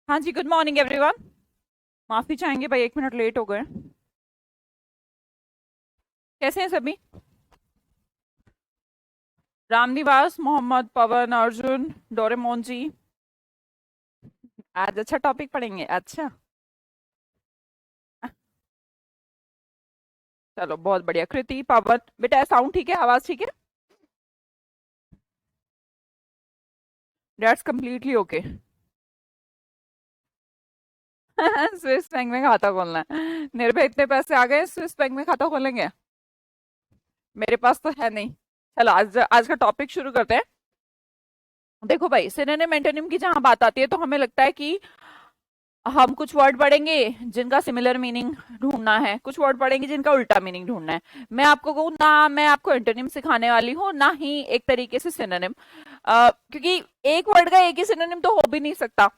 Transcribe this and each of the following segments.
हाँ जी, good morning everyone. माफी चाहेंगे भाई, 1 मिनट लेट हो गए। कैसे हैं सभी? रामनिवास, मोहम्मद, पवन, अर्जुन, डोरेमोन जी। आज अच्छा टॉपिक पढ़ेंगे। अच्छा, चलो बहुत बढ़िया। कृति, पवन, बेटा साउंड ठीक है, आवाज ठीक है? That's completely okay. Swiss bank में खाता खोलना है? निर्भय इतने पैसे आ गए, स्विस बैंक में खाता खोलेंगे? मेरे पास तो है नहीं। चलो आज आज का टॉपिक शुरू करते हैं। देखो भाई, सिनोनिम एंटोनिम की जहां बात आती है तो हमें लगता है कि हम कुछ वर्ड पढ़ेंगे जिनका सिमिलर मीनिंग ढूंढना है, कुछ वर्ड पढ़ेंगे जिनका उल्टा मीनिंग ढूंढना है। मैं आपको कहूँ ना, मैं आपको एंटोनिम सिखाने वाली हूँ ना ही एक तरीके से सिनोनिम, क्योंकि एक वर्ड का एक ही सिनोनिम तो हो भी नहीं सकता।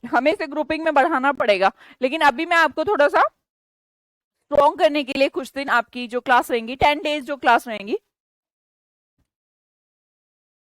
हमें इसे ग्रुपिंग में बढ़ाना पड़ेगा। लेकिन अभी मैं आपको थोड़ा सा स्ट्रॉन्ग करने के लिए कुछ दिन आपकी जो क्लास रहेंगी, 10 डेज जो क्लास रहेंगी,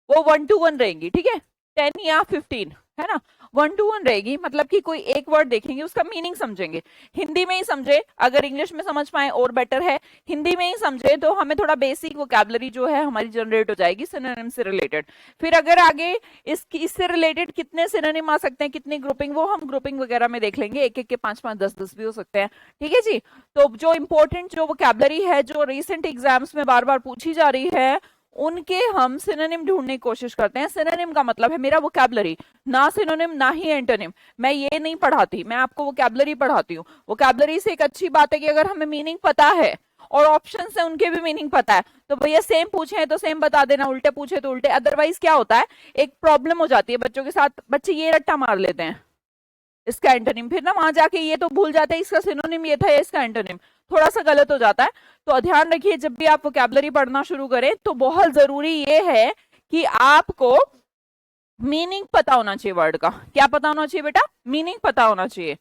वो 1 to 1 रहेंगी। ठीक है, 10 या 15, है ना? 1 to 1 रहेगी, मतलब कि कोई एक वर्ड देखेंगे, उसका मीनिंग समझेंगे। हिंदी में ही समझे, अगर इंग्लिश में समझ पाए और बेटर है। हिंदी में ही समझे तो हमें थोड़ा बेसिक वोकैबुलरी जो है हमारी जनरेट हो जाएगी सिनोनिम से रिलेटेड। फिर अगर आगे इससे रिलेटेड कितने सिनोनिम आ सकते हैं, कितनी ग्रुपिंग, वो हम ग्रुपिंग वगैरह में देख लेंगे। एक एक के 5 5 10 10 भी हो सकते हैं। ठीक है जी। तो जो इंपॉर्टेंट जो वोकैबुलरी है, जो रिसेंट एग्जाम्स में बार बार पूछी जा रही है, उनके हम सिनोनिम ढूंढने की कोशिश करते हैं। सिनोनिम का मतलब है मेरा वोकैबुलरी, ना सिनोनिम ना ही एंटोनिम। मैं ये नहीं पढ़ाती, मैं आपको वोकैबुलरी पढ़ाती हूँ। वोकैबुलरी से एक अच्छी बात है कि अगर हमें मीनिंग पता है और ऑप्शन से उनके भी मीनिंग पता है, तो भैया सेम पूछे तो सेम बता देना, उल्टे पूछे तो उल्टे। अदरवाइज क्या होता है, एक प्रॉब्लम हो जाती है बच्चों के साथ, बच्चे ये रट्टा मार लेते हैं इसका एंटोनिम, फिर ना वहां जाके ये तो भूल जाते हैं इसका सिनोनिम ये था, इसका एंटोनिम थोड़ा सा गलत हो जाता है। तो ध्यान रखिए, जब भी आप वोकैबुलरी पढ़ना शुरू करें तो बहुत जरूरी ये है कि आपको मीनिंग पता होना चाहिए वर्ड का। क्या पता होना चाहिए बेटा? मीनिंग पता होना चाहिए।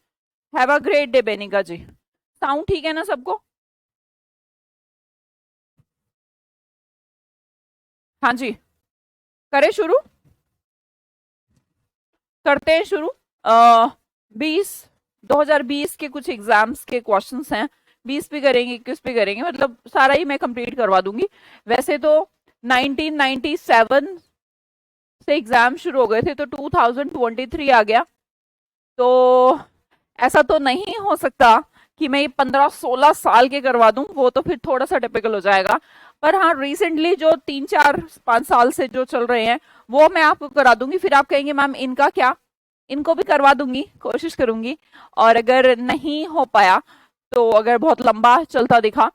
Have a great day Benika ji. Sound ठीक है ना सबको? हाँ जी, करें शुरू? करते हैं शुरू। 20 2020 के कुछ एग्जाम्स के क्वेश्चंस हैं। 20 भी करेंगे, 21 भी करेंगे, मतलब सारा ही मैं कंप्लीट करवा दूंगी। वैसे तो 1997 से एग्जाम शुरू हो गए थे, तो 2023 आ गया। तो ऐसा तो नहीं हो सकता कि मैं ये 15 16 साल के करवा दूं, वो तो फिर थोड़ा सा टिपिकल हो जाएगा। पर हाँ, रिसेंटली जो 3 4 5 साल से जो चल रहे हैं, वो मैं आपको करा दूंगी। फिर आप कहेंगे मैम इनका क्या, इनको भी करवा दूंगी, कोशिश करूंगी। और अगर नहीं हो पाया, तो अगर बहुत लंबा चलता दिखा,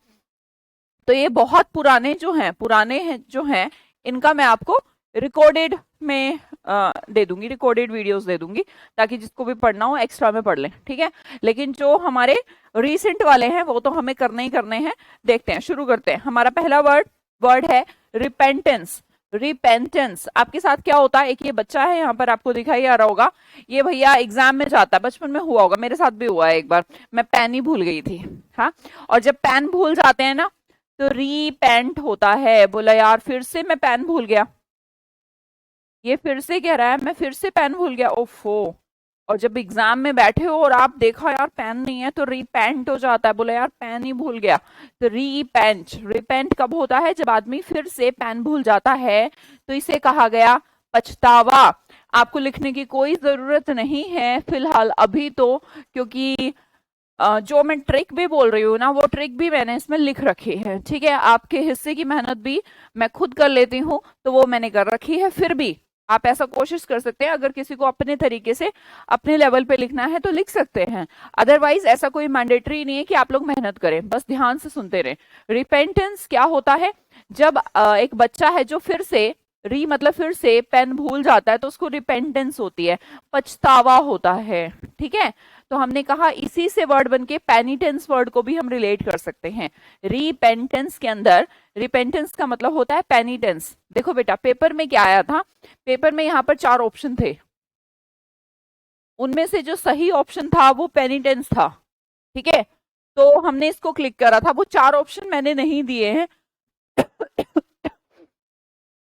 तो ये बहुत पुराने जो हैं, पुराने हैं जो हैं, इनका मैं आपको रिकॉर्डेड में दे दूंगी, रिकॉर्डेड वीडियोस दे दूंगी, ताकि जिसको भी पढ़ना हो एक्स्ट्रा में पढ़ लें। ठीक है, लेकिन जो हमारे रीसेंट वाले हैं वो तो हमें करने ही करने हैं। देखते हैं, शुरू करते हैं। हमारा पहला वर्ड वर्ड है रिपेंटेंस। रिपेंटेंस आपके साथ क्या होता है? एक ये बच्चा है, यहाँ पर आपको दिखाई आ रहा होगा, ये भैया एग्जाम में जाता है, बचपन में हुआ होगा, मेरे साथ भी हुआ है एक बार, मैं पेन ही भूल गई थी। हाँ, और जब पेन भूल जाते हैं ना, तो रीपेंट होता है। बोला यार फिर से मैं पेन भूल गया, ये फिर से कह रहा है मैं फिर से पेन भूल गया, ओफो। और जब एग्जाम में बैठे हो और आप देखा यार पेन नहीं है, तो रीपेंट हो जाता है। बोला यार पेन ही भूल गया। तो रीपेंट, रिपेंट कब होता है? जब आदमी फिर से पेन भूल जाता है, तो इसे कहा गया पछतावा। आपको लिखने की कोई जरूरत नहीं है फिलहाल अभी तो, क्योंकि जो मैं ट्रिक भी बोल रही हूँ ना, वो ट्रिक भी मैंने इसमें लिख रखी है। ठीक है, आपके हिस्से की मेहनत भी मैं खुद कर लेती हूँ, तो वो मैंने कर रखी है। फिर भी आप ऐसा कोशिश कर सकते हैं, अगर किसी को अपने तरीके से अपने लेवल पे लिखना है तो लिख सकते हैं। अदरवाइज ऐसा कोई मैंडेटरी नहीं है कि आप लोग मेहनत करें, बस ध्यान से सुनते रहें। रिपेंटेंस क्या होता है? जब एक बच्चा है जो फिर से, री मतलब फिर से, पेन भूल जाता है, तो उसको रिपेंटेंस होती है, पछतावा होता है। ठीक है, तो हमने कहा इसी से वर्ड बनके पेनिटेंस वर्ड को भी हम रिलेट कर सकते हैं। रिपेंटेंस के अंदर, रिपेंटेंस का मतलब होता है पेनिटेंस। देखो बेटा, पेपर में क्या आया था? पेपर में यहाँ पर 4 ऑप्शन थे, उनमें से जो सही ऑप्शन था वो पेनिटेंस था। ठीक है, तो हमने इसको क्लिक करा था। वो 4 ऑप्शन मैंने नहीं दिए हैं,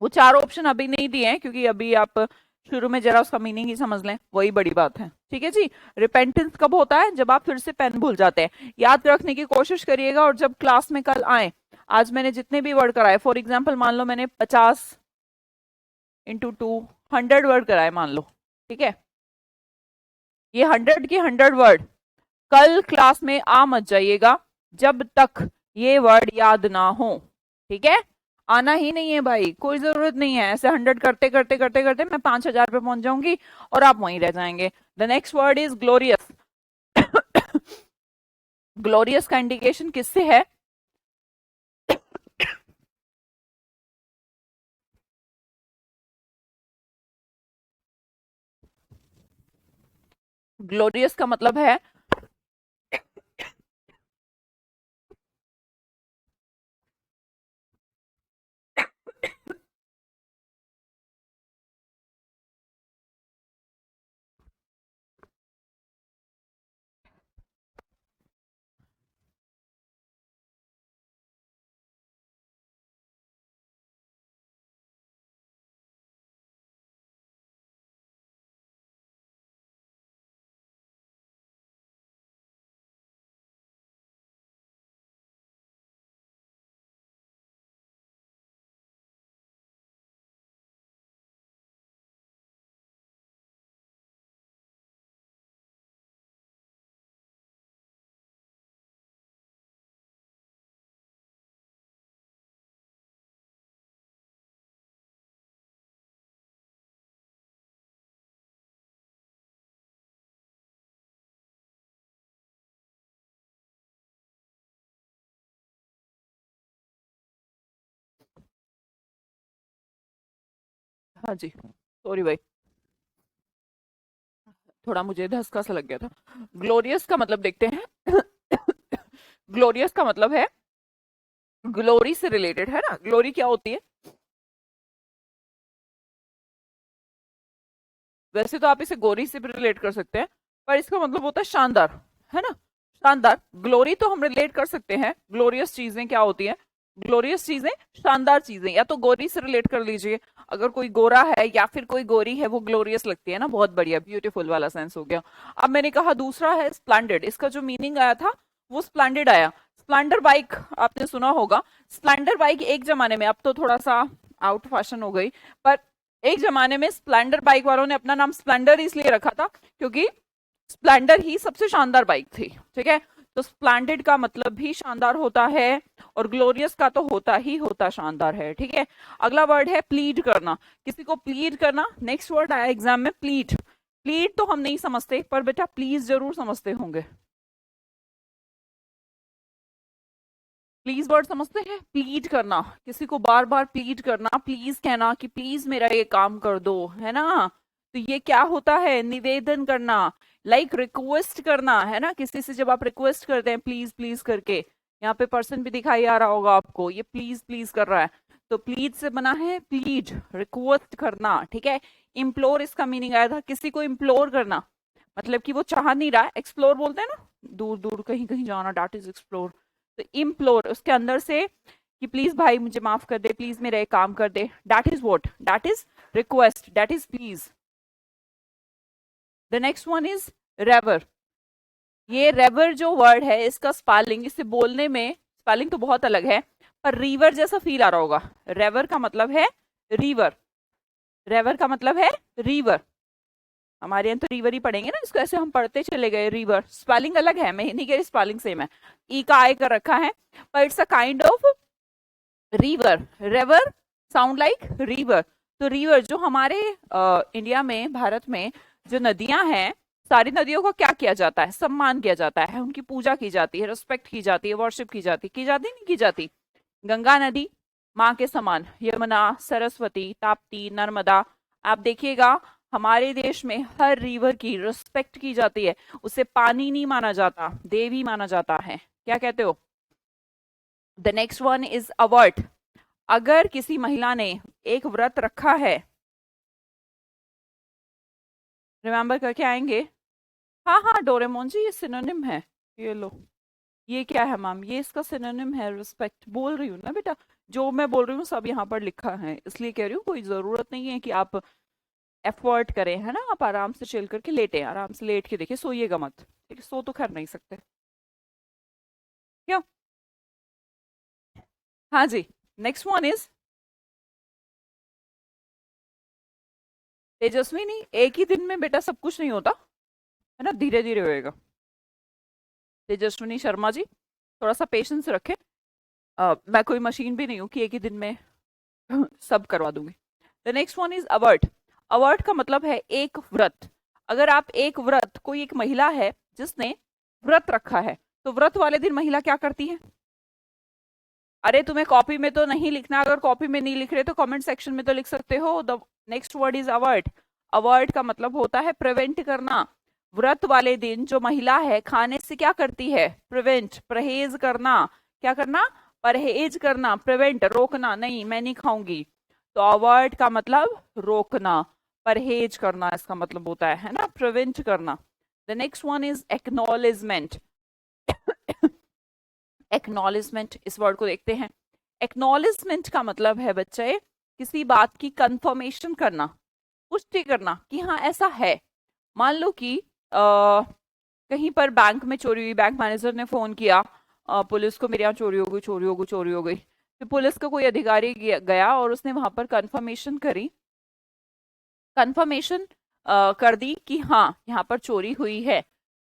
वो 4 ऑप्शन अभी नहीं दिए हैं, क्योंकि अभी आप शुरू में जरा उसका मीनिंग ही समझ लें, वही बड़ी बात है। ठीक है जी। रिपेंटेंस कब होता है? जब आप फिर से पेन भूल जाते हैं। याद रखने की कोशिश करिएगा, और जब क्लास में कल आए, आज मैंने जितने भी वर्ड कराए, फॉर एग्जाम्पल मान लो मैंने 50 × 2 100 वर्ड कराए मान लो, ठीक है, ये 100 की 100 वर्ड, कल क्लास में आ मत जाइएगा जब तक ये वर्ड याद ना हो। ठीक है, आना ही नहीं है भाई, कोई जरूरत नहीं है। ऐसे 100 करते करते करते करते मैं 5000 पे पहुंच जाऊंगी और आप वहीं रह जाएंगे। The next word is glorious. Glorious का इंडिकेशन किससे है? ग्लोरियस का मतलब है हाँ जी, सॉरी भाई, थोड़ा मुझे धसका सा लग गया था। ग्लोरियस का मतलब देखते हैं। ग्लोरियस का मतलब है ग्लोरी से रिलेटेड, है ना। ग्लोरी क्या होती है? वैसे तो आप इसे गोरी से भी रिलेट कर सकते हैं, पर इसका मतलब होता है शानदार, है ना। शानदार। ग्लोरी तो हम रिलेट कर सकते हैं, ग्लोरियस चीजें क्या होती हैं? ग्लोरियस चीजें, शानदार चीजें, या तो गोरी से रिलेट कर लीजिए। अगर कोई गोरा है या फिर कोई गोरी है, वो ग्लोरियस लगती है ना, बहुत बढ़िया, ब्यूटीफुल वाला सेंस हो गया। अब मैंने कहा दूसरा है स्प्लेंडेड। इसका जो मीनिंग आया था वो स्प्लेंडेड आया। स्प्लेंडर बाइक आपने सुना होगा। स्प्लेंडर बाइक एक जमाने में, अब तो थोड़ा सा आउट फैशन हो गई, पर एक जमाने में स्प्लेंडर बाइक वालों ने अपना नाम स्प्लेंडर इसलिए रखा था क्योंकि स्प्लेंडर ही सबसे शानदार बाइक थी। ठीक है, तो स्प्लेंडेड का मतलब भी शानदार होता है, और ग्लोरियस का तो होता ही होता शानदार है। ठीक है, अगला वर्ड है प्लीड करना। किसी को प्लीड करना, नेक्स्ट वर्ड आया एग्जाम में, प्लीड। प्लीड तो हम नहीं समझते, पर बेटा प्लीज जरूर समझते होंगे। प्लीज वर्ड समझते हैं? प्लीड करना, किसी को बार बार प्लीड करना, प्लीज कहना कि प्लीज मेरा ये काम कर दो, है ना। तो ये क्या होता है? निवेदन करना, लाइक रिक्वेस्ट करना, है ना। किसी से जब आप रिक्वेस्ट करते हैं प्लीज प्लीज करके, यहाँ पे पर्सन भी दिखाई आ रहा होगा आपको, ये प्लीज प्लीज कर रहा है, तो प्लीज से बना है प्लीड, रिक्वेस्ट करना। ठीक है, इम्प्लोर इसका मीनिंग आया था, किसी को इम्प्लोर करना, मतलब कि वो चाह नहीं रहा है। एक्सप्लोर बोलते हैं ना, दूर दूर कहीं कहीं जाना, डेट इज एक्सप्लोर। तो इम्प्लोर उसके अंदर से कि प्लीज भाई मुझे माफ कर दे, प्लीज मेरा एक काम कर दे, that is what, that is request, that is please. The next one is revere. ये रेवर जो वर्ड है, इसका स्पेलिंग, इसे बोलने में स्पेलिंग तो बहुत अलग है, पर रिवर जैसा फील आ रहा होगा। रेवर का मतलब है रिवर, रेवर का मतलब है रिवर। हमारे यहाँ तो रिवर ही पढ़ेंगे ना इसको, ऐसे हम पढ़ते चले गए रिवर। स्पेलिंग अलग है, मैं नहीं कह रही स्पेलिंग सेम है, ई का आई कर रखा है, पर it's a kind of river. River sound like river. तो रिवर जो हमारे इंडिया में, भारत में जो नदियां हैं, सारी नदियों को क्या किया जाता है? सम्मान किया जाता है, उनकी पूजा की जाती है, रिस्पेक्ट की जाती है, वर्शिप की जाती नहीं की जाती? गंगा नदी माँ के समान, यमुना, सरस्वती, ताप्ती, नर्मदा। आप देखिएगा हमारे देश में हर रिवर की रिस्पेक्ट की जाती है, उसे पानी नहीं माना जाता, देवी माना जाता है। क्या कहते हो? The next one is avert. अगर किसी महिला ने एक व्रत रखा है, रिमेम्बर करके आएंगे। हाँ हाँ डोरेमोन जी, ये सिनोनिम है, ये लो। ये क्या है मैम? ये इसका सिनोनिम है रिस्पेक्ट, बोल रही हूँ ना बेटा, जो मैं बोल रही हूँ सब यहाँ पर लिखा है, इसलिए कह रही हूँ, कोई जरूरत नहीं है कि आप एफर्ट करें, है ना, आप आराम से चिल करके लेटे, आराम से लेट के देखिए, सोइएगा मत, ठीक है, सो तो कर नहीं सकते क्यों। हाँ जी, नेक्स्ट वन इज तेजस्विनी। एक ही दिन में बेटा सब कुछ नहीं होता, है ना, धीरे धीरे होएगा। तेजस्विनी शर्मा जी, थोड़ा सा पेशेंस रखें। मैं कोई मशीन भी नहीं हूँ कि एक ही दिन में सब करवा दूंगी। The next one is avert. Avert का मतलब है एक व्रत। अगर आप एक व्रत, कोई एक महिला है जिसने व्रत रखा है, तो व्रत वाले दिन महिला क्या करती है? अरे तुम्हें कॉपी में तो नहीं लिखना, अगर कॉपी में नहीं लिख रहे तो कमेंट सेक्शन में तो लिख सकते हो। The next word is avert. Avert का मतलब होता है प्रिवेंट करना। व्रत वाले दिन जो महिला है खाने से क्या करती है? प्रिवेंट, परहेज करना। क्या करना? परहेज करना। प्रिवेंट, रोकना, नहीं मैं नहीं खाऊंगी। तो अवॉइड का मतलब रोकना, परहेज करना इसका मतलब होता है ना, प्रिवेंट करना। The next one is acknowledgement. Acknowledgement, इस वर्ड को देखते हैं। एक्नॉलेजमेंट का मतलब है बच्चे किसी बात की कंफर्मेशन करना, पुष्टि करना कि हाँ ऐसा है। मान लो कि कहीं पर बैंक में चोरी हुई, बैंक मैनेजर ने फोन किया पुलिस को, मेरे यहाँ चोरी हो गई, चोरी हो गई, चोरी हो गई। फिर पुलिस का कोई अधिकारी गया और उसने वहां पर कंफर्मेशन करी, कंफर्मेशन कर दी कि हाँ यहाँ पर चोरी हुई है,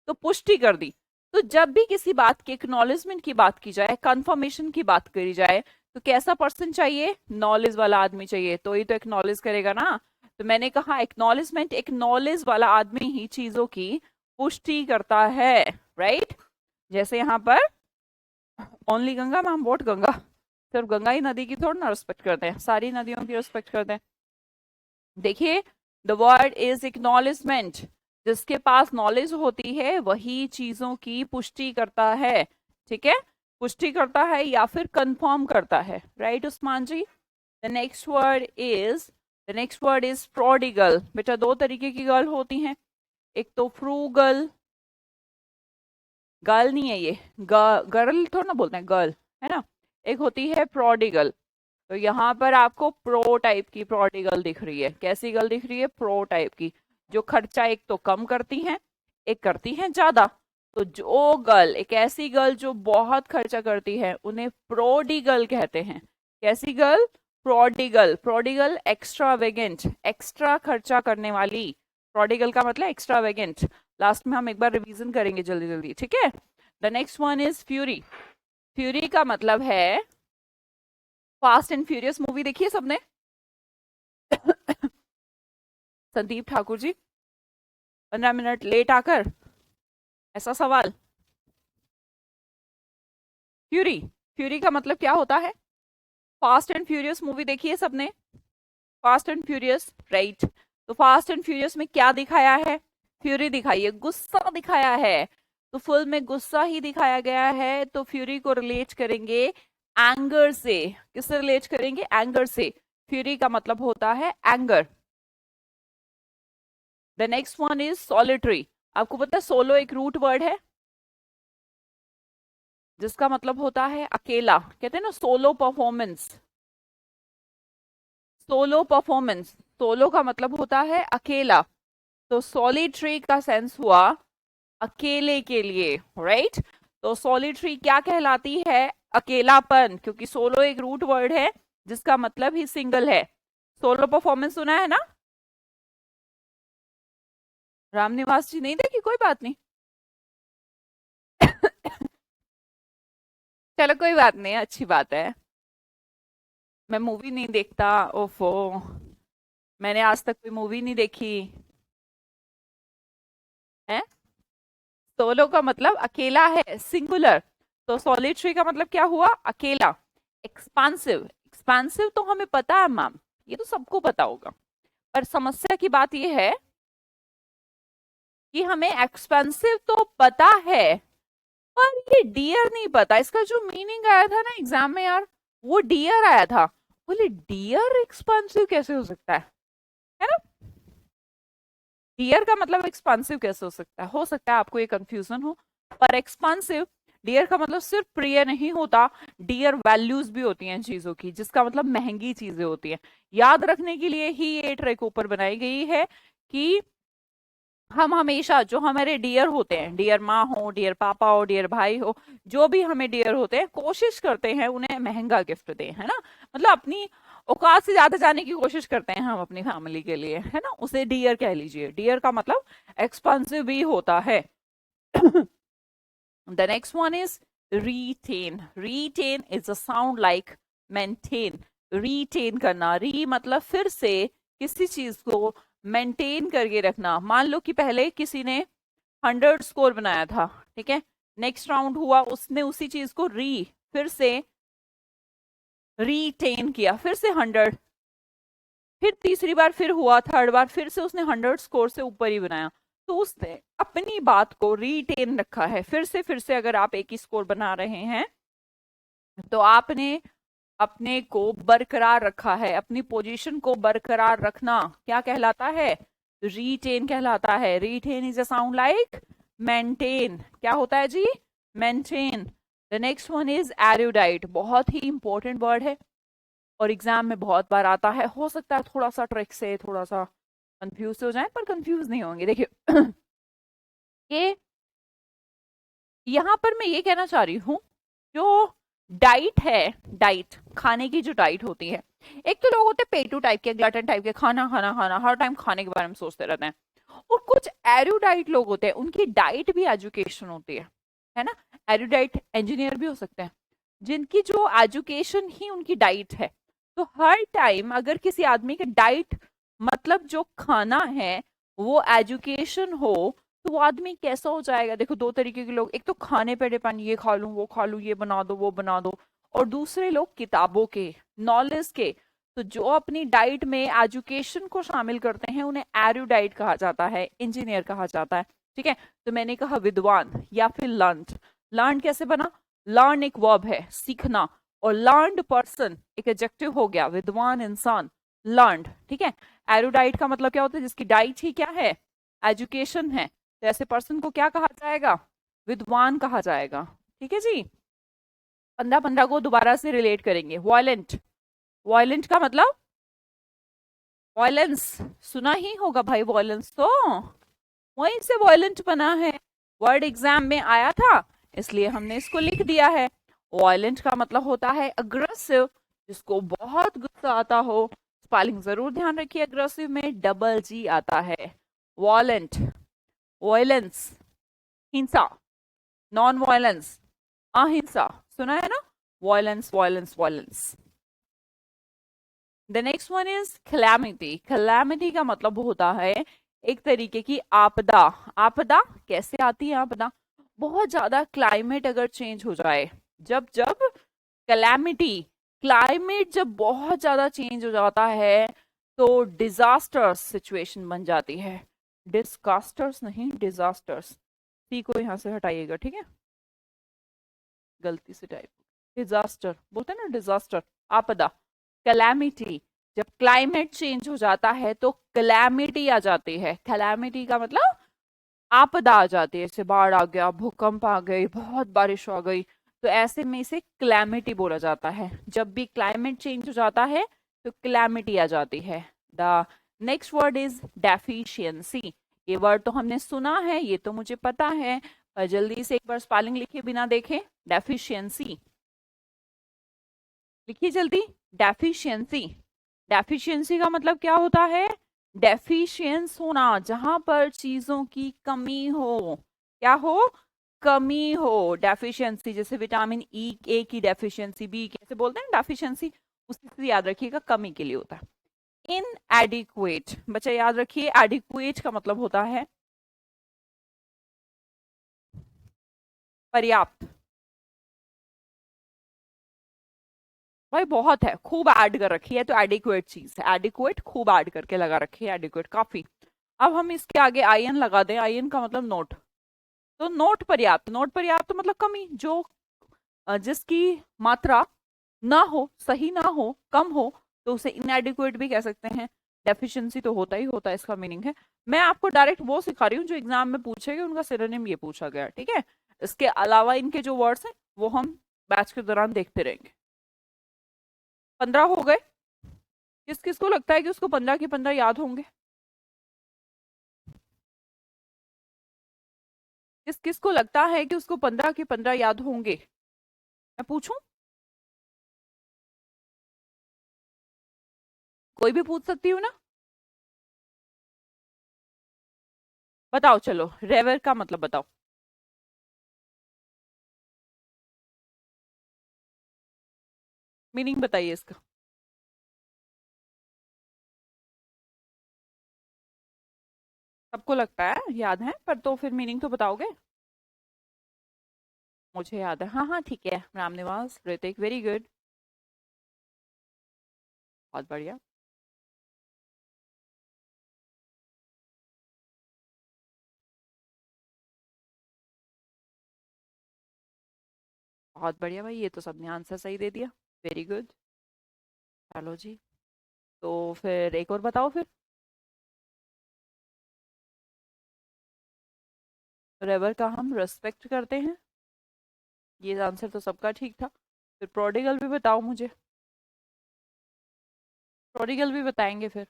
तो पुष्टि कर दी। तो जब भी किसी बात की एक्नॉलेजमेंट की बात की जाए, कंफर्मेशन की बात करी जाए, तो कैसा पर्सन चाहिए? नॉलेज वाला आदमी चाहिए, तो ही तो एक्नॉलेज करेगा ना। तो मैंने कहा एक्नॉलेजमेंट, एक्नॉलेज वाला आदमी ही चीजों की पुष्टि करता है, राइट। जैसे यहाँ पर only Ganga ma'am, vote Ganga, सिर्फ गंगा ही नदी की थोड़ी ना रिस्पेक्ट करते हैं, सारी नदियों की रिस्पेक्ट करते हैं। देखिए, द वर्ड इज एक्नॉलेजमेंट। जिसके पास नॉलेज होती है वही चीजों की पुष्टि करता है, ठीक है, पुष्टि करता है या फिर कंफर्म करता है, right Usman ji. The next word is, the next word is prodigal. बेटा दो तरीके की गर्ल होती हैं, एक तो फ्रूगल, गर्ल नहीं है ये, गर्ल थोड़ा ना बोलते हैं, गर्ल, है ना। एक होती है प्रोडिगल। तो यहाँ पर आपको प्रो टाइप की प्रोडिगल दिख रही है। कैसी गर्ल दिख रही है? प्रो टाइप की, जो खर्चा एक तो कम करती हैं, एक करती हैं ज्यादा। तो जो गर्ल, एक ऐसी गर्ल जो बहुत खर्चा करती है, उन्हें प्रोडिगल कहते हैं। कैसी girl? Prodigal. Prodigal extravagant, extra खर्चा करने वाली। प्रोडिगल का मतलब एक्स्ट्रावेगेंट। लास्ट में हम एक बार रिवीजन करेंगे जल्दी जल्दी, ठीक है। The next one is fury. Fury का मतलब है, फास्ट एंड फ्यूरियस मूवी देखी है सबने? संदीप ठाकुर जी, 15 मिनट लेट आकर, ऐसा सवाल। फ्यूरी, फ्यूरी का मतलब क्या होता है? फास्ट एंड फ्यूरियस मूवी देखी है सबने? Fast and furious, right. तो फास्ट एंड फ्यूरियस में क्या दिखाया है? फ्यूरी दिखाई है, गुस्सा दिखाया है। तो फुल में गुस्सा ही दिखाया गया है, तो फ्यूरी को रिलेट करेंगे एंगर से। किससे रिलेट करेंगे? एंगर से। फ्यूरी का मतलब होता है anger. The next one is solitary. आपको पता है सोलो एक रूट वर्ड है जिसका मतलब होता है अकेला, कहते हैं ना solo performance. Solo performance, solo का मतलब होता है अकेला। तो सॉलिटरी का सेंस हुआ अकेले के लिए, राइट। तो सॉलिटरी क्या कहलाती है? अकेलापन, क्योंकि सोलो एक रूट वर्ड है जिसका मतलब ही सिंगल है। सोलो परफॉर्मेंस सुना है ना? रामनिवास जी नहीं देखी, कोई बात नहीं। चलो कोई बात नहीं, अच्छी बात है। मैं मूवी नहीं देखता, ओफो, मैंने आज तक कोई मूवी नहीं देखी है। सोलो का मतलब अकेला है, सिंगुलर। तो सॉलिटरी का मतलब क्या हुआ? अकेला। एक्सपांसिव, एक्सपांसिव तो हमें पता है मैम, ये तो सबको पता होगा। पर समस्या की बात ये है कि हमें एक्सपेंसिव तो पता है, पर ये डियर नहीं पता। इसका जो मीनिंग आया था ना एग्जाम में यार, वो डियर आया था। बोले डियर एक्सपेंसिव कैसे हो सकता है ना। डियर का मतलब एक्सपांसिव कैसे हो सकता है? हो सकता है आपको ये कंफ्यूजन हो, पर एक्सपांसिव डियर का मतलब सिर्फ प्रिय नहीं होता, डियर वैल्यूज भी होती हैं चीजों की, जिसका मतलब महंगी चीजें होती हैं। याद रखने के लिए ही ये ट्रिक ऊपर बनाई गई है कि हम हमेशा जो हमारे डियर होते हैं, डियर माँ हो, डियर पापा हो, डियर भाई हो, जो भी हमें डियर होते हैं, कोशिश करते हैं उन्हें महंगा गिफ्ट दें, है ना। मतलब अपनी औकात से ज्यादा जाने की कोशिश करते हैं हम अपनी फैमिली के लिए, है ना। उसे डियर कह लीजिए। डियर का मतलब एक्सपेंसिव भी होता है। The next one is retain. Retain is a sound like maintain. Retain करना, री मतलब फिर से किसी चीज को मेंटेन करके रखना। मान लो कि पहले किसी ने 100 स्कोर बनाया था, ठीक है, नेक्स्ट राउंड हुआ, उसने उसी चीज को फिर से रीटेन किया, फिर से 100, फिर तीसरी बार फिर हुआ, थर्ड बार फिर से उसने 100 स्कोर से ऊपर ही बनाया, तो उसने अपनी बात को रीटेन रखा है। फिर से अगर आप एक ही स्कोर बना रहे हैं तो आपने अपने को बरकरार रखा है। अपनी पोजीशन को बरकरार रखना क्या कहलाता है? रीटेन कहलाता है। Retain is a sound like maintain. क्या होता है जी? Maintain. The next one is erudite. बहुत ही इंपॉर्टेंट वर्ड है और एग्जाम में बहुत बार आता है। हो सकता है थोड़ा सा ट्रिक से थोड़ा सा कंफ्यूज हो जाए, पर कंफ्यूज नहीं होंगे। देखिए ये यहाँ पर मैं ये कहना चाह रही हूँ, जो डाइट है, डाइट खाने की जो डाइट होती है, एक तो लोग होते हैं पेटू टाइप के, ग्लटन टाइप के, खाना खाना खाना हर टाइम खाने के बारे में सोचते रहते हैं। और कुछ एरुडाइट लोग होते हैं, उनकी डाइट भी एजुकेशन होती है ना। एरुडाइट इंजीनियर भी हो सकते हैं, जिनकी जो एजुकेशन ही उनकी डाइट है। तो हर टाइम अगर किसी आदमी के डाइट मतलब जो खाना है वो एजुकेशन हो, तो वो आदमी कैसा हो जाएगा? देखो दो तरीके के लोग, एक तो खाने पे डिपेंड, ये खा लूं वो खा लूं, ये बना दो वो बना दो, और दूसरे लोग किताबों के, नॉलेज के। तो जो अपनी डाइट में एजुकेशन को शामिल करते हैं उन्हें एरुडाइट कहा जाता है, इंजीनियर कहा जाता है। ठीक है, तो मैंने कहा विद्वान या फिर लर्न्ड। लर्न कैसे बना? लर्न एक वर्ब है, सीखना, और लर्नड पर्सन एक एडजेक्टिव हो गया, विद्वान इंसान, लर्नड। ठीक है, एरुडाइट का मतलब क्या होता है? जिसकी डाइट ही क्या है? एजुकेशन है। तो ऐसे पर्सन को क्या कहा जाएगा? विद्वान कहा जाएगा। ठीक है जी। 15 को दोबारा से रिलेट करेंगे। वायलेंट, वायलेंट का मतलब वायलेंस, सुना ही होगा भाई वायलेंस, तो वहीं से वायलेंट बना है। वर्ड एग्जाम में आया था इसलिए हमने इसको लिख दिया है। वायलेंट का मतलब होता है अग्रेसिव, जिसको बहुत गुस्सा आता हो। स्पेलिंग जरूर ध्यान रखिए, अग्रेसिव में डबल जी आता है। वायलेंट, वायलेंस, हिंसा, नॉन वायलेंस, अहिंसा, सुना है ना? Violence violence violence. The next one is calamity. Calamity का मतलब होता है एक तरीके की आपदा। आपदा कैसे आती है? आपदा बहुत ज्यादा क्लाइमेट अगर चेंज हो जाए, जब जब कैलामिटी, क्लाइमेट जब बहुत ज्यादा चेंज हो जाता है तो डिजास्टर्स सिचुएशन बन जाती है। डिस्कास्टर्स नहीं, डिजास्टर्स। सी को यहां से हटाइएगा, ठीक है, गलती से टाइप। डिजास्टर बोलते हैं ना, डिजास्टर, आपदा, कैलामिटी। जब क्लाइमेट चेंज हो जाता है तो कैलामिटी आ जाती है। कैलामिटी का मतलब आपदा आ जाती है, जैसे बाढ़ आ गया, भूकंप आ गई, बहुत बारिश आ गई, तो ऐसे में इसे क्लैमिटी बोला जाता है। जब भी क्लाइमेट चेंज हो जाता है तो क्लैमिटी आ जाती है। The next word is deficiency. ये वर्ड तो हमने सुना है, ये तो मुझे पता है, पर जल्दी से एक बार स्पेलिंग लिखिए बिना देखे। डेफिशिएंसी लिखिए जल्दी। डेफिशिएंसी, डेफिशिएंसी का मतलब क्या होता है? डेफिशिएंस होना, जहां पर चीजों की कमी हो। क्या हो? कमी हो। डेफिशिएंसी, जैसे विटामिन ई ए की डेफिशिएंसी, बी कैसे बोलते हैं डेफिशिएंसी, उसी से याद रखिएगा, कमी के लिए होता है। इन एडिक्वेट, बच्चा याद रखिए, एडिक्वेट का मतलब होता है पर्याप्त। भाई बहुत है, खूब ऐड कर रखी है तो एडिक्वेट चीज है। एडिक्वेट खूब ऐड करके लगा रखी है, एडिक्वेट काफी। अब हम इसके आगे आईएन लगा दें। आईएन का मतलब नोट, तो नोट पर्याप्त। नोट पर्याप्त मतलब कमी, जो जिसकी मात्रा ना हो, सही ना हो, कम हो, तो उसे इनएडिक्वेट भी कह सकते हैं। डेफिशिएंसी तो होता ही होता है, इसका मीनिंग है। मैं आपको डायरेक्ट वो सिखा रही हूँ जो एग्जाम में पूछेगा, उनका सिनोनिम ये पूछा गया, ठीक है। इसके अलावा इनके जो वर्ड्स हैं वो हम बैच के दौरान देखते रहेंगे। 15 हो गए। किस किस को लगता है कि उसको 15 के 15 याद होंगे? किस किस को लगता है कि उसको 15 के 15 याद होंगे? मैं पूछूं? कोई भी पूछ सकती हूँ ना? बताओ, चलो रेवर का मतलब बताओ। मीनिंग बताइए इसका। सबको लगता है याद है, पर तो फिर मीनिंग तो बताओगे? मुझे याद है, हाँ हाँ ठीक है। Ramniwas, Hrithik, very good. बहुत बढ़िया। बहुत बढ़िया भाई, ये तो सबने आंसर सही दे दिया। Very good. चलो जी, तो फिर एक और बताओ फिर। रेवर का हम रेस्पेक्ट करते हैं, ये आंसर तो सबका ठीक था। फिर प्रोडिगल भी बताओ मुझे। प्रोडिगल भी बताएंगे फिर।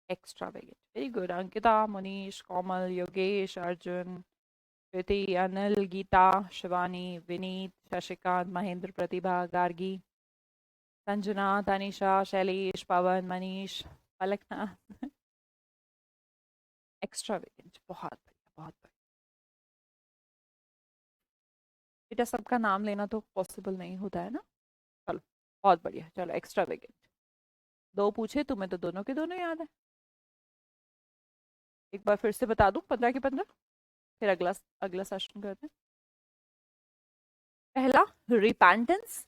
Extravagant, very good. Ankita, Manish, Komal, Yogesh, Arjun, Kriti, Anil, Geeta, Shivani, Vineet, Shashikant, Mahendra, Pratibha, Gargi, Sanjana, Tanisha, Shailesh, Pawan, Manish, Palaknath. Extravagant, बहुत बढ़िया, बहुत बढ़िया। बेटा सबका नाम लेना तो पॉसिबल नहीं होता है ना। चलो, बहुत बढ़िया। चलो एक्स्ट्रा वेगेट, दो पूछे तुम्हें तो दोनों के दोनों याद है। एक बार फिर से बता दूं 15 के 15, फिर अगला अगला सेशन करते हैं। पहला, रिपेंटेंस।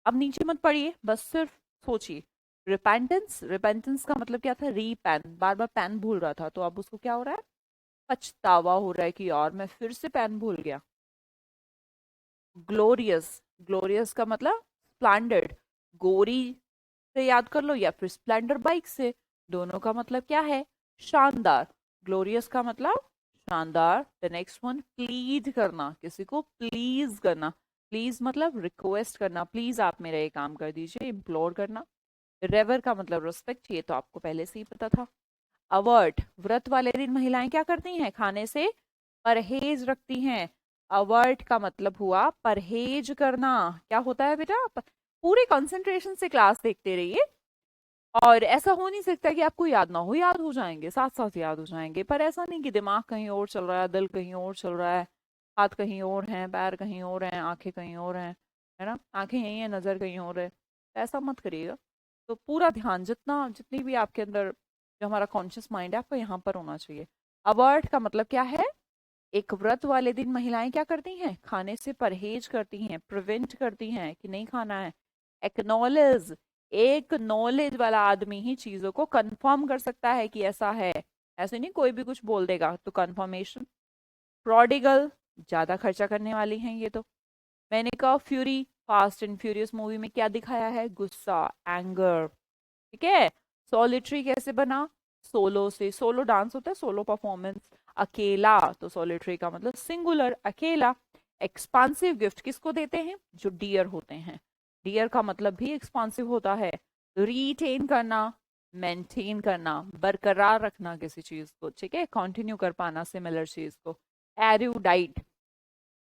अब नीचे मत पढ़िए, बस सिर्फ सोचिए। रिपेंटेंस, रिपेंटेंस का मतलब क्या था? रीपेन, बार बार पेन भूल रहा था, तो अब उसको क्या हो रहा है? पछतावा हो रहा है कि यार मैं फिर से पेन भूल गया। ग्लोरियस, ग्लोरियस का मतलब स्प्लेंडर्ड। गोरी से याद कर लो या फिर स्प्लेंडर बाइक से, दोनों का मतलब क्या है? शानदार। ग्लोरियस का मतलब शानदार। द नेक्स्ट वन, प्लीज करना, किसी को प्लीज करना। प्लीज मतलब रिक्वेस्ट करना, प्लीज आप मेरा ये काम कर दीजिए, इम्प्लोर करना। रेवर का मतलब रिस्पेक्ट, ये तो आपको पहले से ही पता था। अवर्ट, व्रत वाले दिन महिलाएं क्या करती हैं? खाने से परहेज रखती हैं। अवर्ट का मतलब हुआ परहेज करना। क्या होता है बेटा? पूरे कंसंट्रेशन से क्लास देखते रहिए, और ऐसा हो नहीं सकता कि आपको याद ना हो, याद हो जाएंगे, साथ साथ याद हो जाएंगे। पर ऐसा नहीं कि दिमाग कहीं और चल रहा है, दिल कहीं और चल रहा है, हाथ कहीं और हैं, पैर कहीं और हैं, आंखें कहीं और हैं, है ना? आंखें यही है, नजर कहीं और है। ऐसा मत करिएगा। तो पूरा ध्यान, जितना जितनी भी आपके अंदर जो हमारा कॉन्शियस माइंड है, आपको यहाँ पर होना चाहिए। अवर्ट का मतलब क्या है? एक व्रत वाले दिन महिलाएं क्या करती हैं? खाने से परहेज करती हैं, प्रिवेंट करती हैं कि नहीं खाना है। एक्नॉलेज, एक नॉलेज वाला आदमी ही चीजों को कंफर्म कर सकता है कि ऐसा है, ऐसे नहीं कोई भी कुछ बोल देगा, तो कंफर्मेशन। प्रोडिगल, ज्यादा खर्चा करने वाली हैं ये तो। मैंने कहा fury, fast and furious movie में क्या दिखाया है? गुस्सा, एंगर, ठीक है। सॉलिटरी कैसे बना? सोलो से, सोलो डांस होता है, सोलो परफॉर्मेंस। अकेला, तो सॉलिटरी का मतलब सिंगुलर, अकेला। एक्सपांसिव गिफ्ट किसको देते हैं? जो डियर होते हैं। डियर का मतलब भी एक्सपांसिव होता है। रिटेन करना, मेंटेन करना, बरकरार रखना किसी चीज को, ठीक है, कंटिन्यू कर पाना सिमिलर चीज को। एरुडाइट,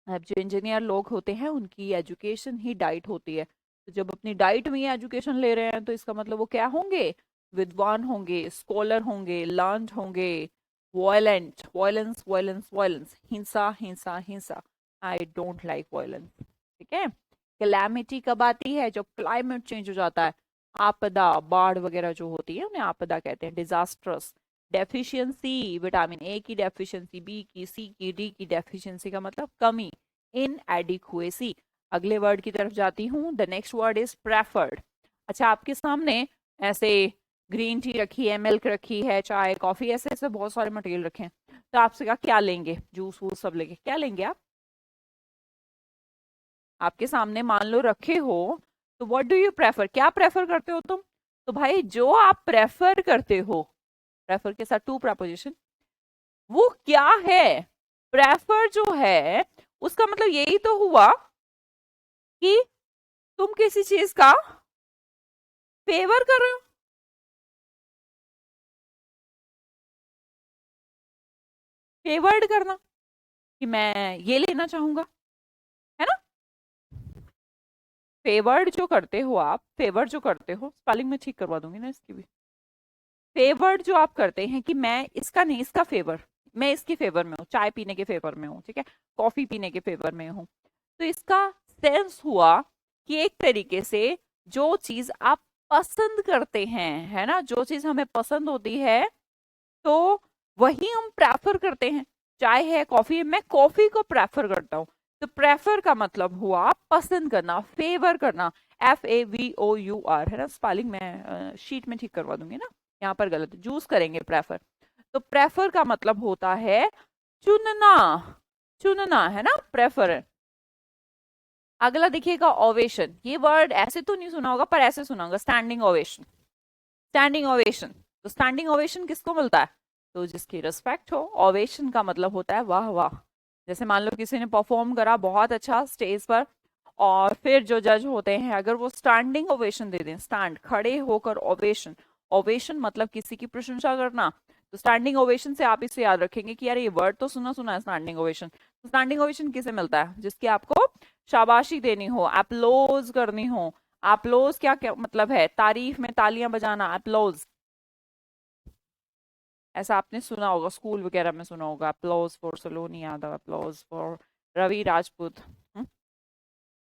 अब जो इंजीनियर लोग होते हैं उनकी एजुकेशन ही डाइट होती है, तो जब अपनी डाइट में एजुकेशन ले रहे हैं तो इसका मतलब वो क्या होंगे? विद्वान होंगे, स्कॉलर होंगे, लर्न्ड होंगे। वॉयलेंट, वायलेंस वायलेंस वायलेंस, हिंसा हिंसा हिंसा। आई डोंट लाइक वायलेंस, ठीक है। कैलामिटी कब आती है? जब क्लाइमेट चेंज हो जाता है। आपदा, बाढ़ वगैरह जो होती है उन्हें आपदा कहते हैं, डिजास्ट्रस। डेफिशिएंसी, विटामिन ए की डेफिशिएंसी, बी की, सी की, डी की डेफिशिएंसी का मतलब कमी, इनएडिक्वेसी। अगले वर्ड की तरफ जाती हूँ। The next word is preferred. अच्छा, आपके सामने ऐसे ग्रीन टी रखी है, मिल्क रखी है, चाय, कॉफी, ऐसे ऐसे बहुत सारे मटेरियल रखे हैं, तो आपसे कहा क्या लेंगे? जूस वूस सब लेंगे, क्या लेंगे आप? आपके सामने मान लो रखे हो, तो व्हाट डू यू प्रेफर? क्या प्रेफर करते हो तुम? तो भाई जो आप प्रेफर करते हो प्रेफर के साथ टू प्रपोजिशन, वो क्या है? प्रेफर जो है उसका मतलब यही तो हुआ कि तुम किसी चीज का फेवर कर रहे हो। फेवर्ड करना, कि मैं ये लेना चाहूंगा, है ना। फेवर्ड जो करते हो आप, फेवर जो करते हो, स्पेलिंग में ठीक करवा दूंगी ना इसकी भी। फेवर्ड जो आप करते हैं कि मैं इसका नहीं, इसका फेवर, मैं इसके फेवर में हूँ, चाय पीने के फेवर में हूँ, ठीक है, कॉफी पीने के फेवर में हूँ। तो इसका सेंस हुआ कि एक तरीके से जो चीज आप पसंद करते हैं, है ना, जो चीज हमें पसंद होती है तो वही हम प्रेफर करते हैं। चाय है, कॉफी है, मैं कॉफी को प्रेफर करता हूँ। तो प्रेफर का मतलब हुआ पसंद करना, फेवर करना, FAVOUR, है ना। स्पेलिंग में शीट में ठीक करवा दूंगी ना, यहाँ पर गलत, जूस करेंगे प्रेफर। तो प्रेफर का मतलब होता है चुनना, चुनना, है ना, प्रेफर। अगला देखिएगा ओवेशन, ये वर्ड ऐसे तो नहीं सुना होगा पर ऐसे सुना होगा, स्टैंडिंग ओवेशन। स्टैंडिंग ओवेशन, तो स्टैंडिंग ओवेशन किसको मिलता है? तो जिसकी रिस्पेक्ट हो। ओवेशन का मतलब होता है वाह वाह। जैसे मान लो किसी ने परफॉर्म करा बहुत अच्छा स्टेज पर, और फिर जो जज होते हैं अगर वो स्टैंडिंग ओवेशन दे दें, स्टैंड, खड़े होकर ओवेशन, ओवेशन मतलब किसी की प्रशंसा करना। तो स्टैंडिंग ओवेशन से आप इसे याद रखेंगे कि यार ये वर्ड तो सुना सुना है, स्टैंडिंग ओवेशन। तो स्टैंडिंग ओवेशन किसे मिलता है? जिसकी आपको शाबाशी देनी हो, अप्लोज करनी हो। अप्लोज क्या मतलब है? तारीफ में तालियां बजाना, अप्लोज। ऐसा आपने सुना होगा, स्कूल वगैरह में सुना होगा, applause for Saloni Yadav, applause for Ravi Rajput.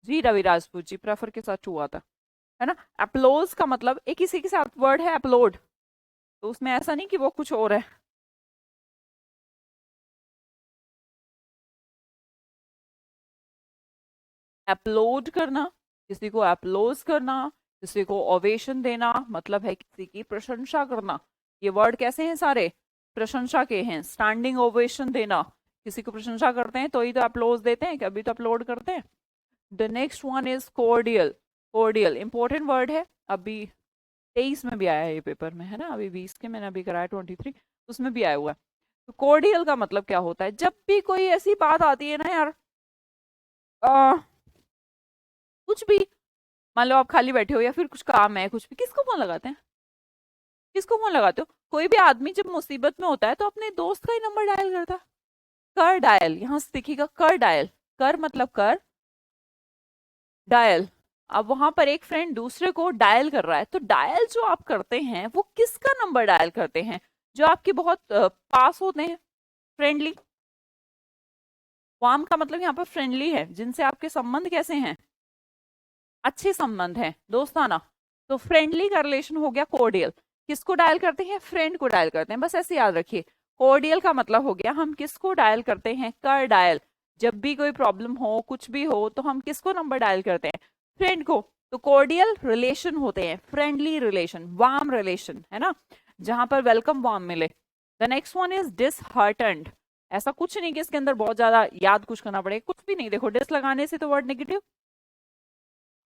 Ji Ravi Rajput ji, prefer के साथ हुआ था, है ना। अपलोज का मतलब एक इसी के साथ वर्ड है अपलोड, तो उसमें ऐसा नहीं कि वो कुछ और है। अपलोड करना, किसी को अपलोज करना, किसी को ओवेशन देना, मतलब है किसी की प्रशंसा करना। ये वर्ड कैसे हैं? सारे प्रशंसा के हैं। स्टैंडिंग ओवेशन देना, किसी को प्रशंसा करते हैं तो ही तो अपलोज देते हैं, कभी तो अपलोड करते हैं। The next one is cordial. Cordial important word है, अभी 23 में भी आया है ये पेपर में, है ना, अभी 20 के मैंने अभी कराया 23, उसमें भी आया हुआ है। तो कोर्डियल का मतलब क्या होता है? जब भी कोई ऐसी बात आती है ना यार, आ, कुछ भी, मान लो आप खाली बैठे हो या फिर कुछ काम है, कुछ भी, किसको फोन लगाते हैं? किसको फोन लगाते हो? कोई भी आदमी जब मुसीबत में होता है तो अपने दोस्त का ही नंबर डायल करता है। कर डायल, यहां से दिखेगा कर डायल, कर मतलब कर, डायल। अब वहां पर एक फ्रेंड दूसरे को डायल कर रहा है, तो डायल जो आप करते हैं वो किसका नंबर डायल करते हैं? जो आपके बहुत पास होते हैं, फ्रेंडली। वार्म का मतलब यहाँ पर फ्रेंडली है, जिनसे आपके संबंध कैसे हैं? अच्छे संबंध हैं, दोस्ताना। तो फ्रेंडली का रिलेशन हो गया कोर्डियल। किसको डायल करते हैं? फ्रेंड को डायल करते हैं, बस ऐसे याद रखिए। कोर्डियल का मतलब हो गया हम किसको डायल करते हैं? कर डायल। जब भी कोई प्रॉब्लम हो, कुछ भी हो, तो हम किसको नंबर डायल करते हैं? फ्रेंड को। तो कोर्डियल रिलेशन होते हैं, फ्रेंडली रिलेशन, वार्म रिलेशन, है ना, जहां पर वेलकम वार्म मिले। The next one is disheartened. ऐसा कुछ नहीं कि इसके अंदर बहुत ज्यादा याद कुछ करना पड़े, कुछ भी नहीं। देखो डिस लगाने से तो वर्ड नेगेटिव,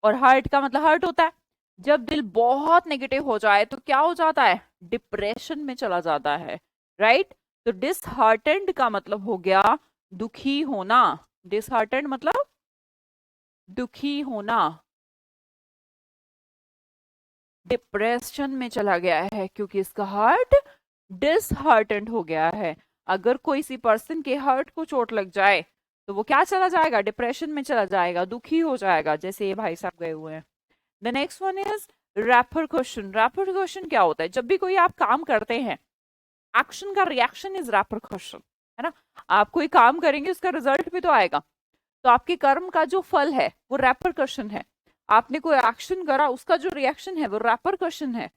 और हर्ट का मतलब हर्ट होता है। जब दिल बहुत नेगेटिव हो जाए तो क्या हो जाता है? डिप्रेशन में चला जाता है, राइट। तो डिसहार्टेंड का मतलब हो गया दुखी होना। डिसहार्टेंड मतलब दुखी होना, डिप्रेशन में चला गया है क्योंकि इसका हार्ट डिसहार्टेंड हो गया है। अगर कोई सी पर्सन के हार्ट को चोट लग जाए तो वो क्या चला जाएगा? डिप्रेशन में चला जाएगा, दुखी हो जाएगा, जैसे ये भाई साहब गए हुए हैं। The next one is wrapper question. Wrapper question क्या होता है? जब भी कोई आप काम करते हैं, एक्शन का रिएक्शन इज रैपर क्वेश्चन, है ना। आप कोई काम करेंगे उसका रिजल्ट भी तो आएगा, तो आपके कर्म का जो फल है वो रैपर क्वेश्चन है। आपने कोई एक्शन करा, उसका जो रिएक्शन है वो रैपर क्वेश्चन है।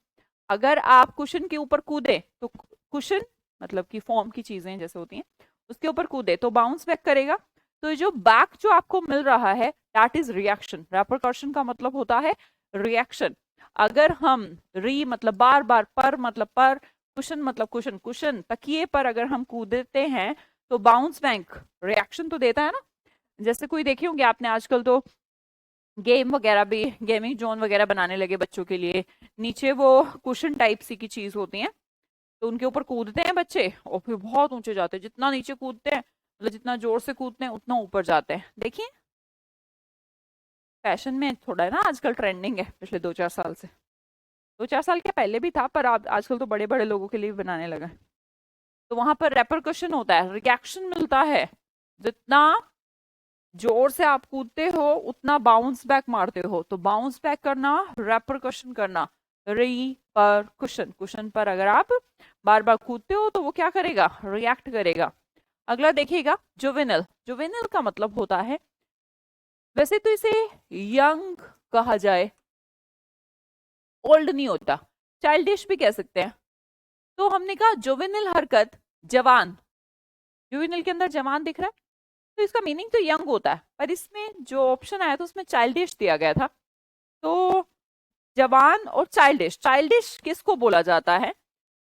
अगर आप कुशन के ऊपर कूदे तो कुशन मतलब की फॉर्म की चीजें जैसे होती हैं, उसके ऊपर कूदे तो बाउंस बैक करेगा। तो जो बैक जो आपको मिल रहा है दैट इज रिएक्शन। रेपरकशन का मतलब होता है रिएक्शन। अगर हम री मतलब बार बार, पर मतलब पर, कुशन मतलब कुशन, कुशन तकिए पर अगर हम कूदते हैं तो बाउंस बैक रिएक्शन तो देता है ना। जैसे कोई देखे होंगे आपने, आजकल तो गेम वगैरह भी, गेमिंग जोन वगैरह बनाने लगे बच्चों के लिए, नीचे वो कुशन टाइप सी की चीज होती है, तो उनके ऊपर कूदते हैं बच्चे और फिर बहुत ऊंचे जाते हैं, जितना नीचे कूदते हैं मतलब जितना जोर से कूदते हैं उतना ऊपर जाते हैं। देखिए फैशन में थोड़ा है ना आजकल, ट्रेंडिंग है पिछले 2-4 साल से। 2-4 साल के पहले भी था पर आप आजकल तो बड़े बड़े लोगों के लिए भी बनाने लगा है। तो वहां पर रेपरकशन होता है, रिएक्शन मिलता है। जितना जोर से आप कूदते हो उतना बाउंस बैक मारते हो, तो बाउंस बैक करना, रेपरकशन करना, री पर कुशन, कुशन पर अगर आप बार बार कूदते हो तो वो क्या करेगा, रिएक्ट करेगा। अगला देखिएगा जुवेनल। जुवेनल का मतलब होता है, वैसे तो इसे यंग कहा जाए, ओल्ड नहीं होता, चाइल्डिश भी कह सकते हैं। तो हमने कहा जुवेनल हरकत, जवान, जुवेनल के अंदर जवान दिख रहा है तो इसका मीनिंग तो यंग होता है, पर इसमें जो ऑप्शन आया था उसमें चाइल्डिश दिया गया था। तो जवान और चाइल्डिश, चाइल्डिश किसको बोला जाता है,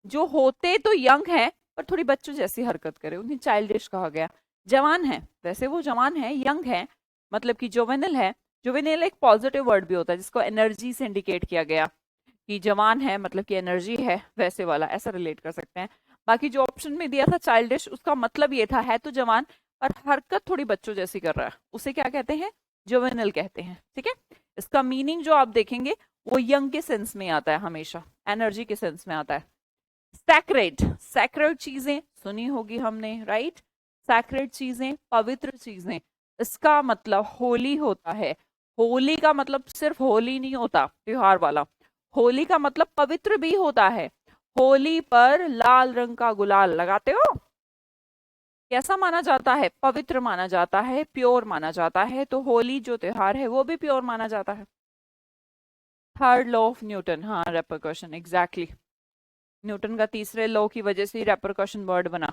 जो होते तो यंग है पर थोड़ी बच्चों जैसी हरकत करे, उन्हें चाइल्डिश कहा गया। जवान है, वैसे वो जवान है, यंग है, मतलब कि जोवेनल है। जोवेनल एक पॉजिटिव वर्ड भी होता है जिसको एनर्जी से इंडिकेट किया गया कि जवान है मतलब कि एनर्जी है, वैसे वाला ऐसा रिलेट कर सकते हैं। बाकी जो ऑप्शन में दिया था चाइल्डिश, उसका मतलब ये था है तो जवान पर हरकत थोड़ी बच्चों जैसी कर रहा है, उसे क्या कहते हैं, जोवेनल कहते हैं। ठीक है, इसका मीनिंग जो आप देखेंगे वो यंग के सेंस में आता है, हमेशा एनर्जी के सेंस में आता है। सैक्रेड, सैक्रेड चीजें सुनी होगी हमने, राइट। सैक्रेड चीजें, पवित्र चीजें, इसका मतलब होली होता है। होली का मतलब सिर्फ होली नहीं होता त्योहार वाला, होली का मतलब पवित्र भी होता है। होली पर लाल रंग का गुलाल लगाते हो, कैसा माना जाता है, पवित्र माना जाता है, प्योर माना जाता है। तो होली जो त्योहार है वो भी प्योर माना जाता है। थर्ड लॉ ऑफ न्यूटन, हाँ रेपरकशन, एग्जैक्टली, न्यूटन का तीसरे लॉ की वजह से रेपरकशन वर्ड बना।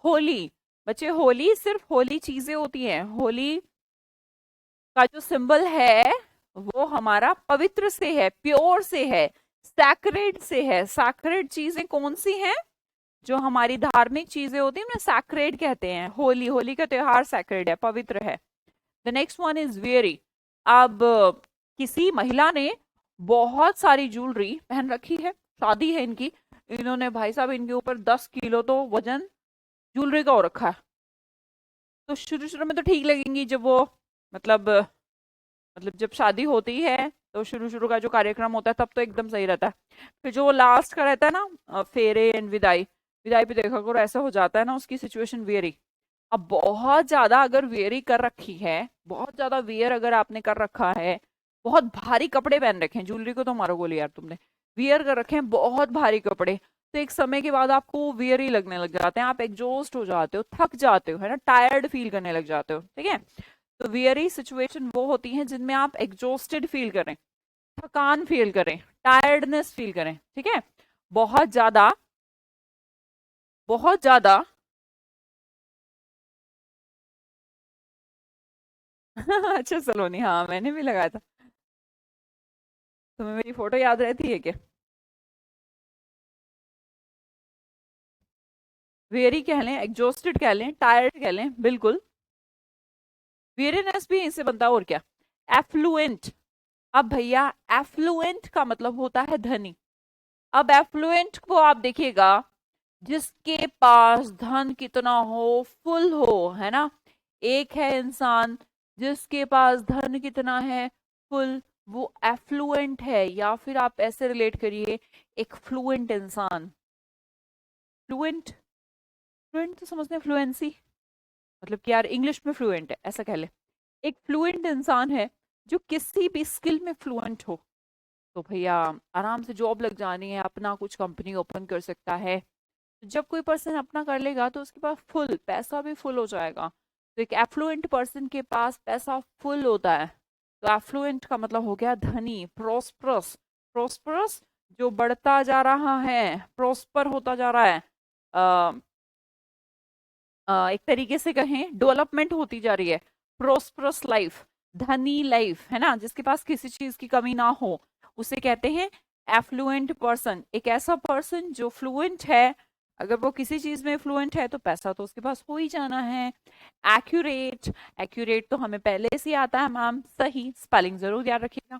होली, बच्चे होली सिर्फ होली चीजें होती हैं, होली का जो सिंबल है वो हमारा पवित्र से है, प्योर से है, सैक्रेड से है। सैक्रेड चीजें कौन सी हैं, जो हमारी धार्मिक चीजें होती है ना, सैक्रेड कहते हैं। होली, होली का त्योहार सैक्रेड है, पवित्र है। The next one is very. अब किसी महिला ने बहुत सारी ज्वेलरी पहन रखी है, शादी है इनकी, इन्होंने भाई साहब इनके ऊपर 10 किलो तो वजन ज्वेलरी का हो रखा है। तो शुरू शुरू में तो ठीक लगेंगी, जब वो मतलब जब शादी होती है तो शुरू शुरू का जो कार्यक्रम होता है तब तो एकदम सही रहता है। फिर जो लास्ट का रहता है ना, फेरे एंड विदाई, विदाई पे देखा करो ऐसा हो जाता है ना, उसकी सिचुएशन वेरी। अब बहुत ज्यादा अगर वेरी कर रखी है, बहुत ज्यादा वियर अगर आपने कर रखा है, बहुत भारी कपड़े पहन रखे हैं, ज्वेलरी को तो मारो गोली यार तुमने, वियर कर रखे हैं बहुत भारी कपड़े, तो एक समय के बाद आपको वियर ही लगने लग जाते हैं, आप एग्जॉस्ट हो जाते हो, थक जाते हो, है ना, टायर्ड फील करने लग जाते हो। ठीक है, तो वियरी सिचुएशन वो होती है जिनमें आप एग्जॉस्टेड फील करें, थकान फील करें, टायर्डनेस फील करें। ठीक है, बहुत ज्यादा, बहुत ज्यादा अच्छा सलोनी, हाँ मैंने भी लगाया था। तुम्हें मेरी फोटो याद रहती है क्या, वेरी कह लें, एग्जॉस्टेड कह लें, टायर्ड कह लें, बिल्कुल वेरीनेस भी इनसे बनता है, और क्या। एफ्लुएंट, अब भैया एफ्लुएंट का मतलब होता है धनी। अब एफ्लुएंट को आप देखिएगा, जिसके पास धन कितना हो, फुल हो, है ना। एक है इंसान जिसके पास धन कितना है, फुल, वो एफ्लुएंट है। या फिर आप ऐसे रिलेट करिए, एक फ्लुएंट इंसान, फ्लुएंट, फ्लुएंट तो समझते हैं फ्लुएंसी, मतलब कि यार इंग्लिश में फ्लुएंट है ऐसा कह ले। एक फ्लुएंट इंसान है जो किसी भी स्किल में फ्लुएंट हो, तो भैया आराम से जॉब लग जानी है, अपना कुछ कंपनी ओपन कर सकता है। जब कोई पर्सन अपना कर लेगा तो उसके पास फुल पैसा भी फुल हो जाएगा। तो एक एफ्लुएंट पर्सन के पास पैसा फुल होता है, तो एफ्लुएंट का मतलब हो गया धनी, प्रोस्परस, प्रोस्परस जो बढ़ता जा रहा है, प्रोस्पर होता जा रहा है, आ, एक तरीके से कहें डेवलपमेंट होती जा रही है, प्रोस्परस लाइफ, धनी लाइफ, है ना, जिसके पास किसी चीज की कमी ना हो, उसे कहते हैं एफ्लुएंट पर्सन। एक ऐसा पर्सन जो फ्लुएंट है, अगर वो किसी चीज में फ्लुएंट है तो पैसा तो उसके पास हो ही जाना है। एक्यूरेट, एक्यूरेट तो हमें पहले से आता है मैम, सही, स्पेलिंग जरूर याद रखिएगा,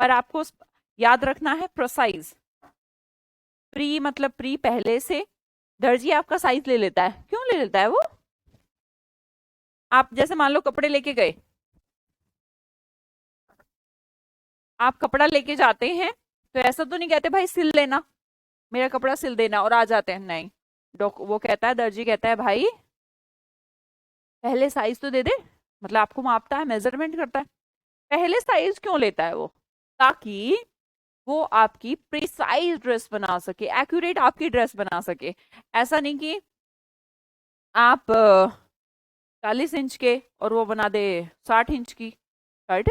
पर आपको याद रखना है प्रोसाइज, प्री मतलब प्री पहले से। दर्जी आपका साइज ले लेता है, क्यों ले लेता है वो? आप जैसे मान लो कपड़े लेके गए, आप कपड़ा लेके जाते हैं तो ऐसा तो नहीं कहते भाई सिल लेना, मेरा कपड़ा सिल देना और आ जाते हैं, नहीं। वो कहता है, दर्जी कहता है भाई पहले साइज तो दे दे, मतलब आपको मापता है, मेजरमेंट करता है। पहले साइज क्यों लेता है वो? ताकि वो आपकी प्रिसाइज ड्रेस बना सके, एक्यूरेट आपकी ड्रेस बना सके। ऐसा नहीं कि आप 40 इंच के और वो बना दे 60 इंच की, राइट?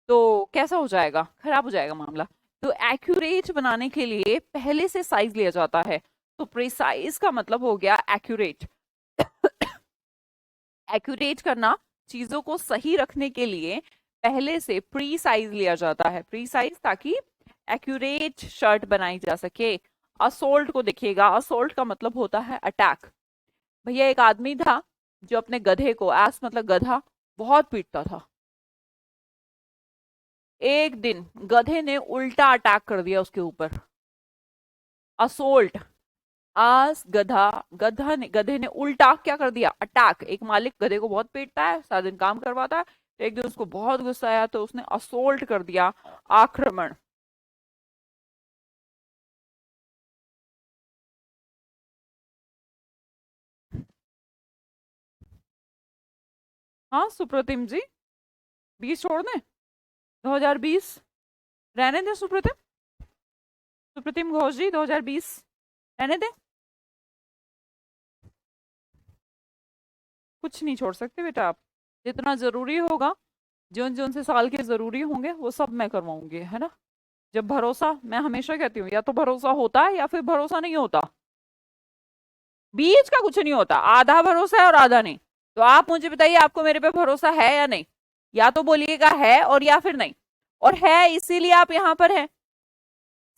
तो कैसा हो जाएगा, खराब हो जाएगा मामला। तो एक्यूरेट बनाने के लिए पहले से साइज लिया जाता है। तो प्रिसाइज का मतलब हो गया एक्यूरेट। एक्यूरेट करना, चीजों को सही रखने के लिए पहले से प्री साइज लिया जाता है, प्री साइज, ताकि एक्यूरेट शर्ट बनाई जा सके। असोल्ट को देखिएगा, असोल्ट का मतलब होता है अटैक। भैया एक आदमी था जो अपने गधे को, एस मतलब गधा, बहुत पीटता था। एक दिन गधे ने उल्टा अटैक कर दिया उसके ऊपर, असोल्ट। आज गधे ने उल्टा क्या कर दिया, अटैक। एक मालिक गधे को बहुत पीटता है, सारा दिन काम करवाता है, एक दिन उसको बहुत गुस्सा आया तो उसने असोल्ट कर दिया, आक्रमण। हाँ सुप्रतिम जी, 20 छोड़ दें? 2020 रहने दें सुप्रतिम, सुप्रतिम घोष जी 2020 रहने दें। कुछ नहीं छोड़ सकते बेटा आप, जितना जरूरी होगा, जोन जोन से साल के जरूरी होंगे वो सब मैं करवाऊंगी, है ना। जब भरोसा, मैं हमेशा कहती हूँ, या तो भरोसा होता है या फिर भरोसा नहीं होता, बीच का कुछ नहीं होता। आधा भरोसा है और आधा नहीं। तो आप मुझे बताइए आपको मेरे पे भरोसा है या नहीं? या तो बोलिएगा है और या फिर नहीं। और है इसीलिए आप यहाँ पर हैं।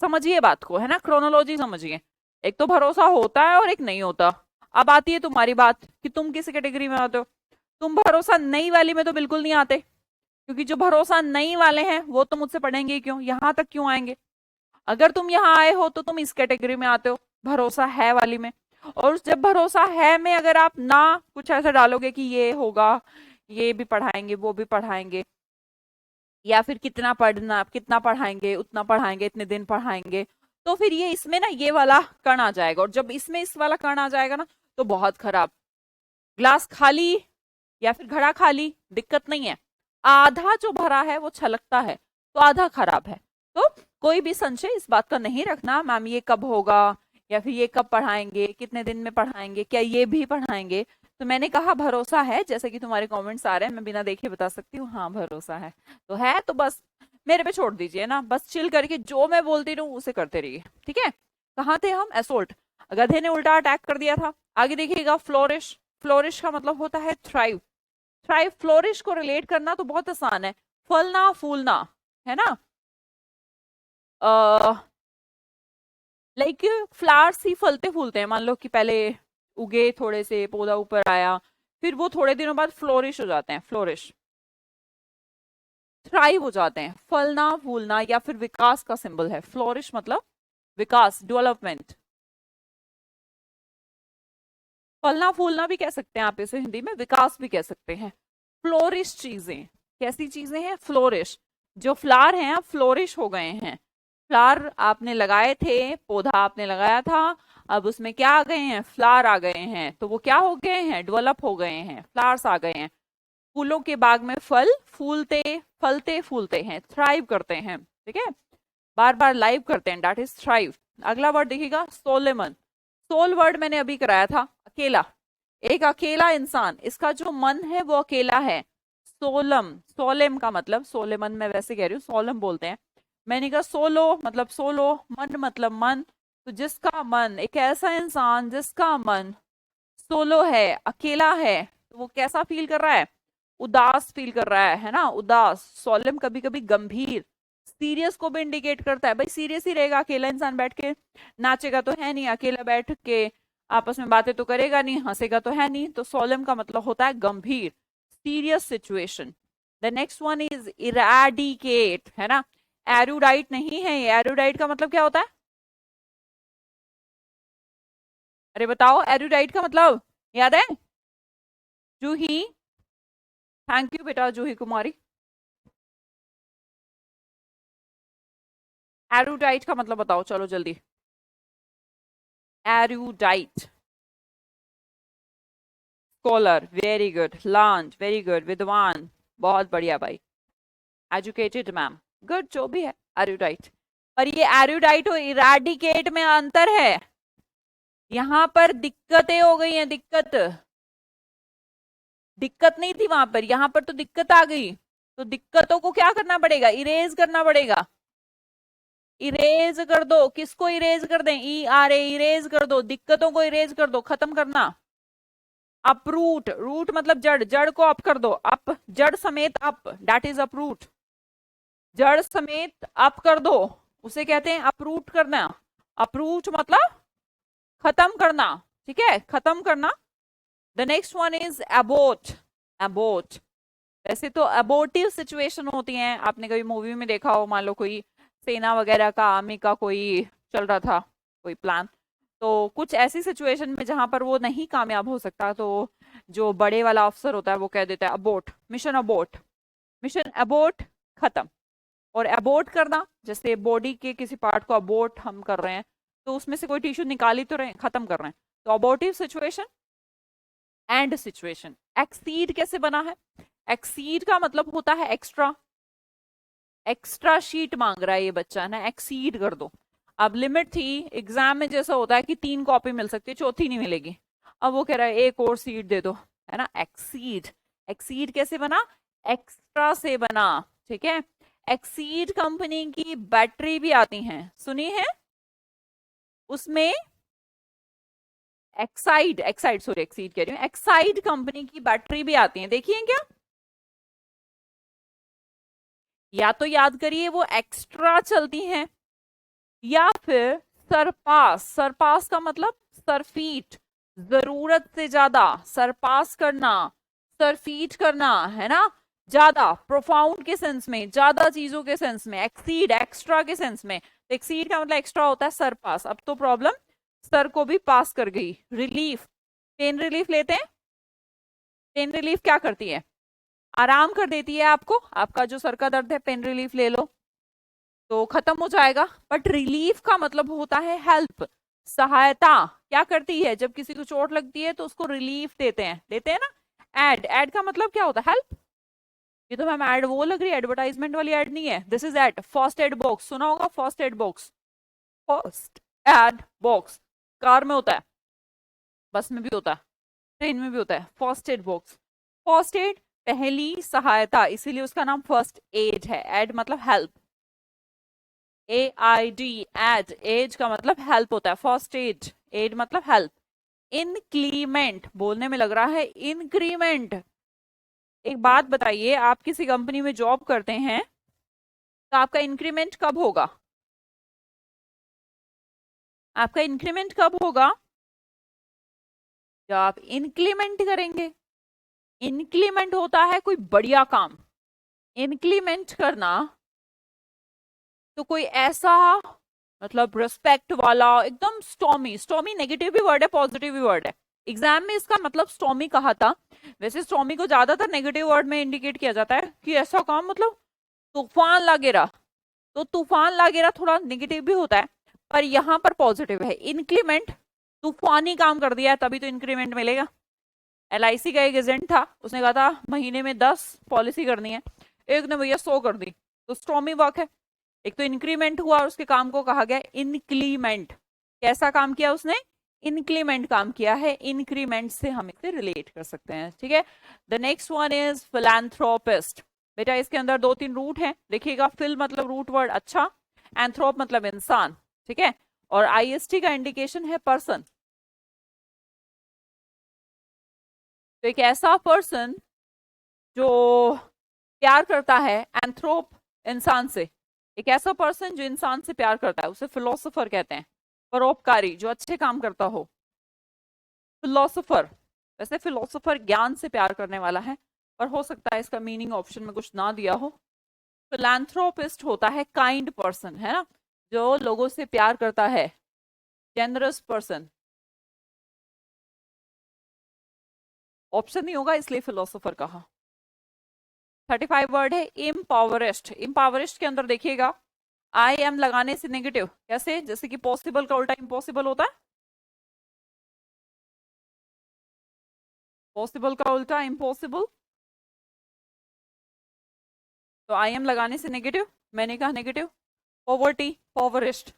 समझिए बात को, है ना, क्रोनोलॉजी समझिए। एक तो भरोसा होता है और एक नहीं होता। अब आती है तुम्हारी बात कि तुम किस कैटेगरी में आते हो। तुम भरोसा नहीं वाली में तो बिल्कुल नहीं आते, क्योंकि जो भरोसा नहीं वाले हैं वो तो मुझसे पढ़ेंगे ही क्यों, यहां तक क्यों आएंगे। अगर तुम यहाँ आए हो तो तुम इस कैटेगरी में आते हो, भरोसा है वाली में। और जब भरोसा है में अगर आप ना कुछ ऐसा डालोगे कि ये होगा, ये भी पढ़ाएंगे वो भी पढ़ाएंगे, या फिर कितना पढ़ना, कितना पढ़ाएंगे, उतना पढ़ाएंगे, इतने दिन पढ़ाएंगे, तो फिर ये इसमें ना ये वाला कण आ जाएगा। और जब इसमें इस वाला कण आ जाएगा ना तो बहुत खराब। ग्लास खाली या फिर घड़ा खाली दिक्कत नहीं है, आधा जो भरा है वो छलकता है, तो आधा खराब है। तो कोई भी संशय इस बात का नहीं रखना मैम ये कब होगा, या फिर ये कब पढ़ाएंगे, कितने दिन में पढ़ाएंगे, क्या ये भी पढ़ाएंगे। तो मैंने कहा भरोसा है, जैसे कि तुम्हारे कमेंट्स आ रहे हैं, मैं बिना देखे बता सकती हूँ, हाँ भरोसा है। तो है तो बस मेरे पे छोड़ दीजिए ना, बस चिल करके जो मैं बोलती रहूं उसे करते रहिए, ठीक है। कहाँ थे हम, एसोल्ट, गधे ने उल्टा अटैक कर दिया था। आगे देखिएगा फ्लोरिश, फ्लोरिश का मतलब होता है थ्राइव। थ्राइव फ्लोरिश को रिलेट करना तो बहुत आसान है, फलना फूलना, है ना। लाइक फ्लावर्स ही फलते फूलते हैं, मान लो कि पहले उगे थोड़े से, पौधा ऊपर आया, फिर वो थोड़े दिनों बाद फ्लोरिश हो जाते हैं, फ्लोरिश, थ्राइव हो जाते हैं, फलना फूलना या फिर विकास का सिंबल है फ्लोरिश, मतलब विकास, डेवलपमेंट। फलना फूलना भी कह सकते हैं आप इसे हिंदी में, विकास भी कह सकते हैं। फ्लोरिश चीजें, कैसी चीजें हैं, फ्लोरिश। जो फ्लावर हैं अब फ्लोरिश हो गए हैं। फ्लावर आपने लगाए थे, पौधा आपने लगाया था, अब उसमें क्या आ गए हैं, फ्लावर आ गए हैं, तो वो क्या हो गए हैं, डेवलप हो गए हैं, फ्लावर्स आ गए हैं। फूलों के बाग में फल फूलते, फलते फूलते हैं, थ्राइव करते हैं, ठीक है, बार बार लाइव करते हैं, दैट इज थ्राइव। अगला वर्ड देखिएगा सोलेमन। सोल वर्ड मैंने अभी कराया था, अकेला, एक अकेला इंसान, इसका जो मन है वो अकेला है। सोलम, सोलेम का मतलब, सोलेमन मैं वैसे कह रही हूँ, सोलम बोलते हैं। मैंने कहा सोलो मतलब सोलो, मन मतलब मन। तो जिसका मन, एक ऐसा इंसान जिसका मन सोलो है, अकेला है, तो वो कैसा फील कर रहा है, उदास फील कर रहा है ना, उदास। सोलम कभी कभी गंभीर, सीरियस को भी इंडिकेट करता है, भाई सीरियस ही रहेगा, अकेला इंसान बैठ के नाचेगा तो है नहीं, अकेला बैठ के आपस में बातें तो करेगा नहीं, हंसेगा तो है नहीं। तो सोलम का मतलब होता है गंभीर, serious situation. The next one is eradicate, है ना, एरुडाइट नहीं है ये। एरुडाइट का मतलब क्या होता है, अरे बताओ एरुडाइट का मतलब याद है? जूही, थैंक यू बेटा जूही कुमारी। एरुडाइट का मतलब बताओ चलो जल्दी। Erudite, scholar, very good. Learned, very good. विद्वान, बहुत बढ़िया भाई। एजुकेटेड मैम, गुड, जो भी है। एरुडाइट, पर ये एरुडाइट और इराडिकेट में अंतर है। यहां पर दिक्कतें हो गई हैं, दिक्कत। दिक्कत नहीं थी वहां पर, यहां पर तो दिक्कत आ गई। तो दिक्कतों को क्या करना पड़ेगा? इरेज करना पड़ेगा। इरेज कर दो। किसको इरेज कर दें? ERA, इरेज कर दो। दिक्कतों को इरेज कर दो, खत्म करना। अपरूट, रूट मतलब जड़, जड़ को अप कर दो। अप, जड़ समेत अप, दैट इज अपरूट। जड़ समेत अप कर दो, उसे कहते हैं अपरूट करना। अपरूट मतलब खत्म करना, ठीक है, खत्म करना। The next one is abode. Abode, वैसे तो अबोटिव सिचुएशन होती हैं, आपने कभी मूवी में देखा हो, मान लो कोई सेना वगैरह का, आर्मी का कोई चल रहा था कोई प्लान, तो कुछ ऐसी सिचुएशन में जहां पर वो नहीं कामयाब हो सकता, तो जो बड़े वाला अफसर होता है वो कह देता है abode, mission abode. Mission abode, खत्म। और अबोट करना, जैसे बॉडी के किसी पार्ट को अबोट हम कर रहे हैं, तो उसमें से कोई टिश्यू निकाल ही तो रहे हैं, खत्म कर रहे हैं। तो अबोटिव सिचुएशन, एंड सिचुएशन। एक्सीड कैसे बना है? एक्सीड का मतलब होता है एक्स्ट्रा। एक्स्ट्रा शीट मांग रहा है ये बच्चा ना, एक्सीड कर दो। अब लिमिट थी एग्जाम में, जैसा होता है कि 3 कॉपी मिल सकती है, चौथी नहीं मिलेगी। अब वो कह रहा है एक और सीट दे दो, है ना। एक्सीड, एक्सीड कैसे बना? एक्स्ट्रा से बना, ठीक है। एक्सीड कंपनी की बैटरी भी आती हैं, सुनी है? उसमें एक्साइड, एक्साइड सॉरी एक्सीड कह रही हूँ, एक्साइड कंपनी की बैटरी भी आती है, देखिए क्या। या तो याद करिए वो एक्स्ट्रा चलती हैं, या फिर सरपास। सरपास का मतलब सरफीट, जरूरत से ज्यादा, सरपास करना, सरफीट करना, है ना। ज्यादा, प्रोफाउंड के सेंस में, ज्यादा चीजों के सेंस में। एक्सीड, एक्स्ट्रा के सेंस में। तो एक्सीड का मतलब एक्स्ट्रा होता है, सरपास। अब तो प्रॉब्लम सर को भी पास कर गई। रिलीफ, पेन रिलीफ लेते हैं। पेन रिलीफ क्या करती है? आराम कर देती है आपको, आपका जो सर का दर्द है, पेन रिलीफ ले लो तो खत्म हो जाएगा। बट रिलीफ का मतलब होता है हेल्प, सहायता। क्या करती है? जब किसी को चोट लगती है तो उसको रिलीफ देते हैं, देते हैं ना। एड, एड का मतलब क्या होता है? हेल्प। ये तो मैम एड वो लग रही है, एडवर्टाइजमेंट वाली एड नहीं है। This is aid, first aid box सुना होगा, first aid box. First aid box car में होता है, बस में भी होता है, ट्रेन में भी होता है, first aid box. First add, पहली सहायता, इसीलिए उसका नाम फर्स्ट एड है। एड मतलब हेल्प, AID, एड, एज का मतलब हेल्प होता है, फर्स्ट एड। एड मतलब हेल्प। इनक्रीमेंट, बोलने में लग रहा है इंक्रीमेंट। एक बात बताइए, आप किसी कंपनी में जॉब करते हैं तो आपका इंक्रीमेंट कब होगा? आपका इंक्रीमेंट कब होगा? जब आप इंक्रीमेंट करेंगे। इंक्रीमेंट होता है कोई बढ़िया काम। इंक्रीमेंट करना तो कोई ऐसा, मतलब रिस्पेक्ट वाला, एकदम स्टॉमी। स्टॉमी नेगेटिव भी वर्ड है, पॉजिटिव भी वर्ड है। एग्जाम में इसका मतलब स्टॉमी कहा था। वैसे स्टॉमी को ज्यादातर नेगेटिव वर्ड में इंडिकेट किया जाता है कि ऐसा काम मतलब तूफान लागेरा। तो तूफान लागेरा थोड़ा नेगेटिव भी होता है, पर यहाँ पर पॉजिटिव है। इंक्रीमेंट, तूफानी काम कर दिया है तभी तो इंक्रीमेंट मिलेगा। LIC का एक एजेंट था, उसने कहा था महीने में 10 पॉलिसी करनी है, एक ने भैया 100 कर दी, तो स्टॉमी वर्क है। एक तो इंक्रीमेंट हुआ और उसके काम को कहा गया इंक्रीमेंट। कैसा काम किया उसने? इंक्रीमेंट काम किया है। इंक्रीमेंट से हम इसे रिलेट कर सकते हैं, ठीक है। The next one is philanthropist. बेटा इसके अंदर 2-3 रूट हैं, देखिएगा। फिल मतलब रूट वर्ड अच्छा, एंथ्रोप मतलब इंसान, ठीक है। और IST का इंडिकेशन है पर्सन। तो एक ऐसा पर्सन जो प्यार करता है, एंथ्रोप इंसान से, एक ऐसा पर्सन जो इंसान से प्यार करता है उसे फिलोसोफर कहते हैं। परोपकारी, जो अच्छे काम करता हो, फिलोसोफर। वैसे फिलोसोफर ज्ञान से प्यार करने वाला है, पर हो सकता है इसका मीनिंग ऑप्शन में कुछ ना दिया हो। फिलैंथ्रोपिस्ट होता है काइंड पर्सन, है ना, जो लोगों से प्यार करता है, जेनरस पर्सन। ऑप्शन नहीं होगा इसलिए फिलोसोफर कहा। 35 वर्ड है इम्पावरिस्ट। इम्पावरिस्ट के अंदर देखिएगा आई एम लगाने से नेगेटिव कैसे, जैसे कि पॉसिबल का उल्टा इम्पॉसिबल होता है, पॉसिबल का उल्टा इम्पॉसिबल, तो आई एम लगाने से नेगेटिव, मैंने कहा नेगेटिव। पॉवर्टी, पॉवरिस्ट,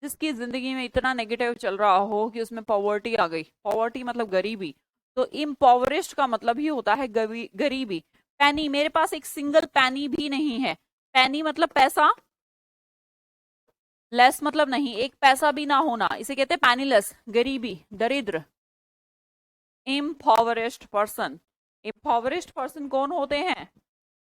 जिसकी जिंदगी में इतना नेगेटिव चल रहा हो कि उसमें पॉवर्टी आ गई, पॉवर्टी मतलब गरीबी, तो इम्पॉवरिस्ट का मतलब ही होता है गरीबी। पैनी, मेरे पास एक सिंगल पैनी भी नहीं है, पैनी मतलब पैसा, लेस मतलब नहीं, एक पैसा भी ना होना, इसे कहते हैं पैनीलेस, गरीबी, दरिद्र। इम्पॉवरिस्ट पर्सन, इम्पॉवरिस्ट पर्सन कौन होते हैं,